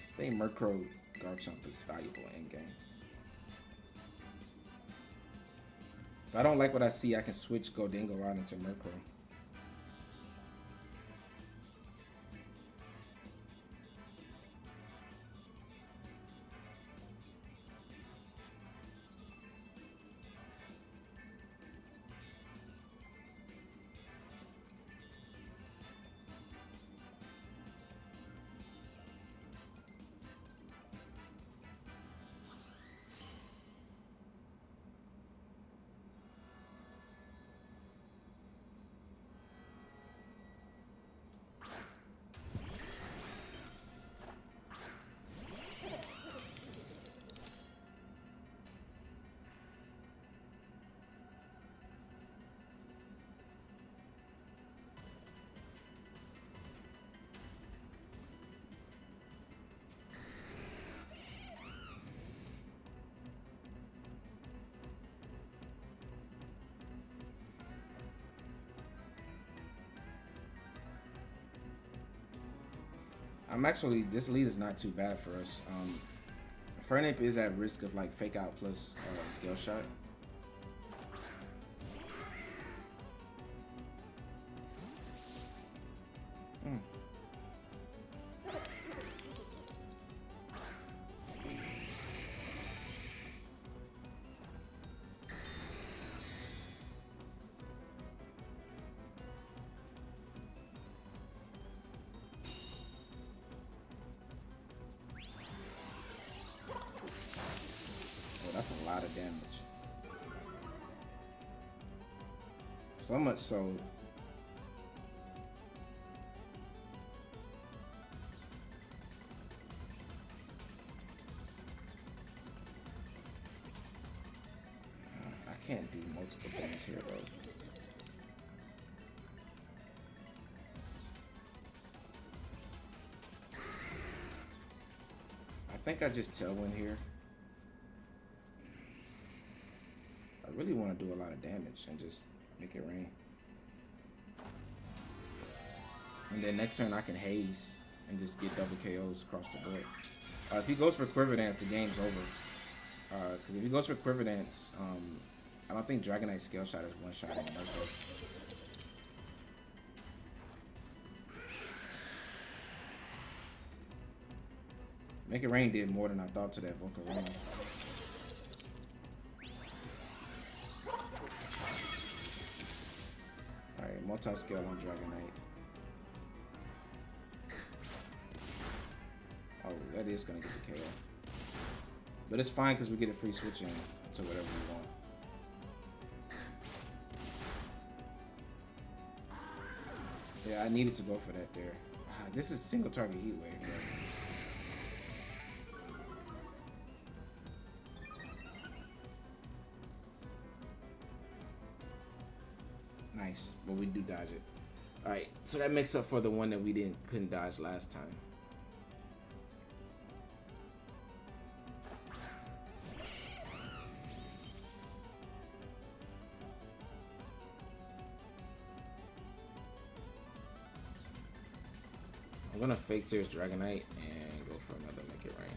I think Murkrow Garchomp is valuable in game. If I don't like what I see, I can switch Gholdengo out into Murkrow. This lead is not too bad for us. Infernape is at risk of like fake out plus scale shot. That's a lot of damage. So much so. I can't do multiple things here though. I think I just tailwind here. I really want to do a lot of damage and just make it rain. And then next turn I can haze and just get double KOs across the board. If he goes for Quiver Dance, the game's over. Because if he goes for Quiver Dance, I don't think Dragonite Scale Shot is one shot in Murkrow. Make It Rain did more than I thought to that Volcarona. Alright, multi-scale on Dragonite. Oh, that is going to get the KO. But it's fine because we get a free switch in to whatever we want. Yeah, I needed to go for that there. This is single target heat wave, bro. Nice, but we do dodge it. Alright, so that makes up for the one that we couldn't dodge last time. I'm gonna fake Tears Dragonite and go for another Make It Rain.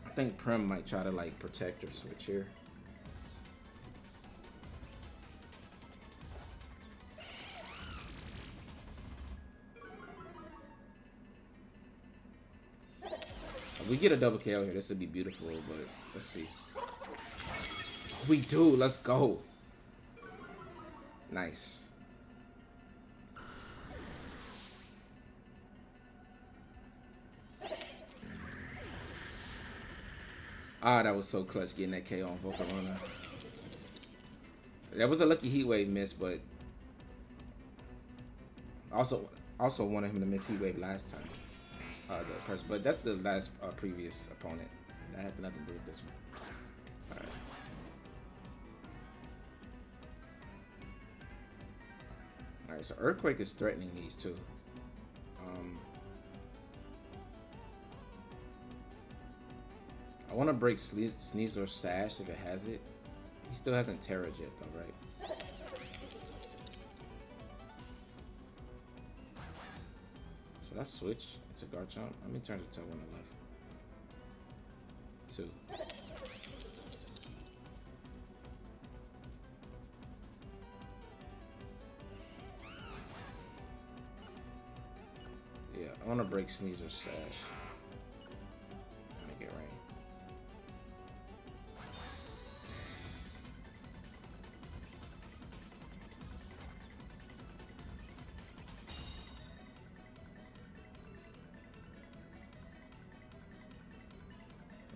I think Prim might try to like protect or switch here. If we get a double KO here, this would be beautiful, but let's see. We do. Let's go. Nice. Ah, that was so clutch getting that KO on Volcarona. That was a lucky Heat Wave miss, but also wanted him to miss Heat Wave last time. But that's the last previous opponent. That had nothing to do with this one. All right. All right. So Earthquake is threatening these two. I want to break Sneasler's Sash if it has it. He still hasn't Tera yet, though, right? Should I switch into Garchomp? Let me turn to Tail 1 left. 2. Yeah, I want to break Sneasler's Sash. Make it rain.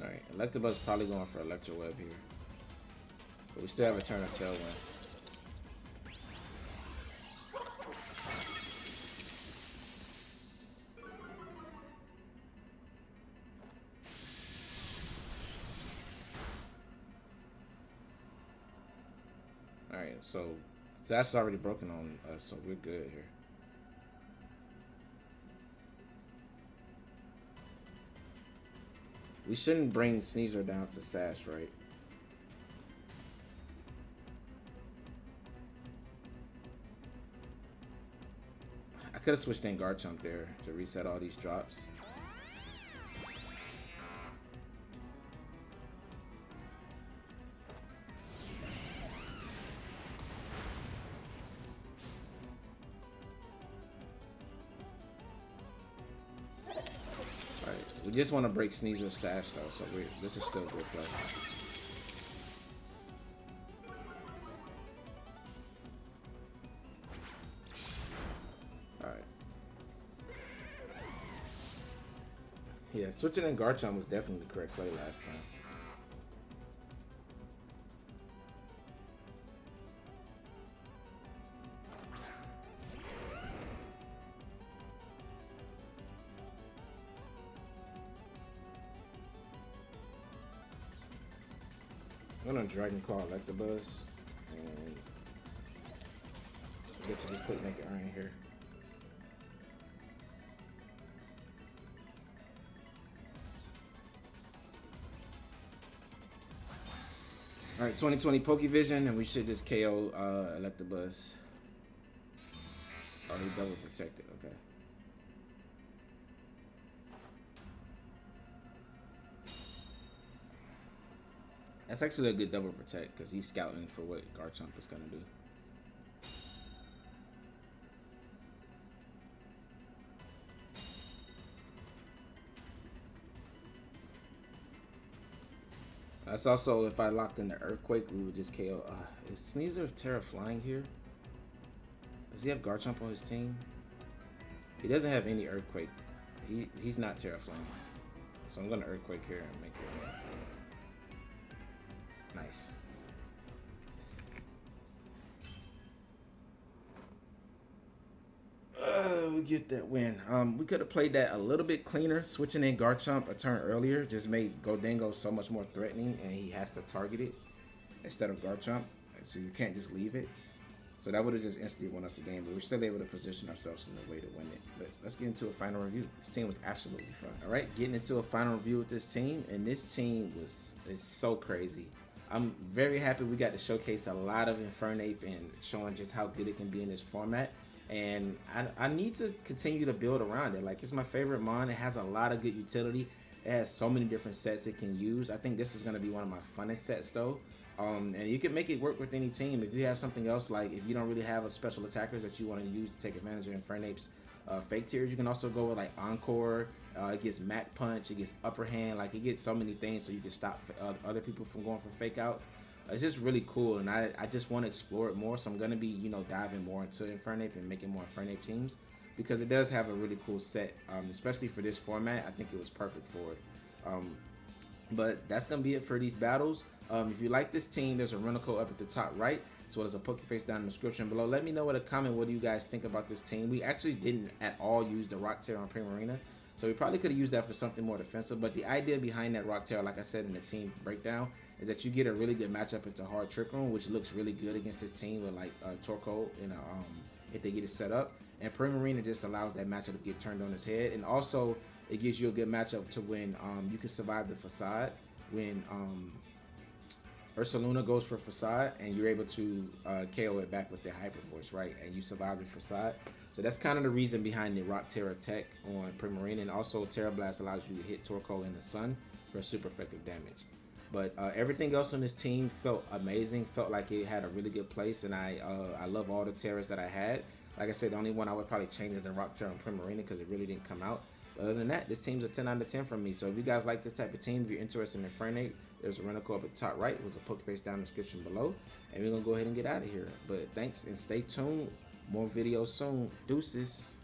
Alright, Electabuzz probably going for Electro Web here. But we still have a turn of Tailwind. Alright, so Sash is already broken on us, so we're good here. We shouldn't bring Sneasler down to Sash, right? I could have switched in Garchomp there to reset all these drops. We just want to break Sneasler's Sash though, so this is still a good play. Alright. Yeah, switching in Garchomp was definitely the correct play last time. I'm gonna Dragon Claw Electabuzz, and I guess I just click Make It Rain here. Alright, 2020 Pokevision, and we should just KO Electabuzz. Oh, he double protected, okay. That's actually a good double protect because he's scouting for what Garchomp is gonna do. That's also if I locked in the Earthquake, we would just KO. Is Sneasler Tera flying here? Does he have Garchomp on his team? He doesn't have any Earthquake. He's not Tera flying. So I'm gonna Earthquake here and make it win. Nice. We get that win. We could have played that a little bit cleaner. Switching in Garchomp a turn earlier just made Gholdengo so much more threatening, and he has to target it instead of Garchomp. So you can't just leave it. So that would have just instantly won us the game, but we're still able to position ourselves in a way to win it. But let's get into a final review. This team was absolutely fun. All right, getting into a final review with this team, and this team is so crazy. I'm very happy we got to showcase a lot of Infernape and showing just how good it can be in this format. And I need to continue to build around it. Like, it's my favorite mon. It has a lot of good utility. It has so many different sets it can use. I think this is going to be one of my funnest sets, though. And you can make it work with any team. If you have something else, like if you don't really have a special attackers that you want to use to take advantage of Infernape's fake tiers, you can also go with like Encore. It gets Mac Punch. It gets Upper Hand. Like, it gets so many things so you can stop other people from going for fake outs. It's just really cool, and I just want to explore it more. So I'm gonna be, you know, diving more into Infernape and making more Infernape teams because it does have a really cool set, especially for this format. I think it was perfect for it. But that's gonna be it for these battles. If you like this team, there's a rental code up at the top right, as well as a Pokepaste down in the description below. Let me know in a comment, what do you guys think about this team? We actually didn't at all use the Rock Tera on Primarina, so we probably could have used that for something more defensive. But the idea behind that Rock Tera, like I said in the team breakdown, is that you get a really good matchup into Hard Trick Room, which looks really good against this team with like Torkoal and if they get it set up. And Primarina just allows that matchup to get turned on its head, and also it gives you a good matchup to when you can survive the Facade when Ursaluna goes for Facade, and you're able to KO it back with their Hyper Voice, right? And you survive the Facade. So that's kind of the reason behind the Rock Tera tech on Primarina, and also Tera Blast allows you to hit Torkoal in the sun for super effective damage. But everything else on this team felt amazing, felt like it had a really good place, and I love all the Teras that I had. Like I said, the only one I would probably change is the Rock Tera and Primarina because it really didn't come out. But other than that, this team's a 10 out of 10 from me. So if you guys like this type of team, if you're interested in Infernape, there's a rental code up at the top right. There's a Pokepaste down in the description below. And we're going to go ahead and get out of here. But thanks and stay tuned. More videos soon. Deuces.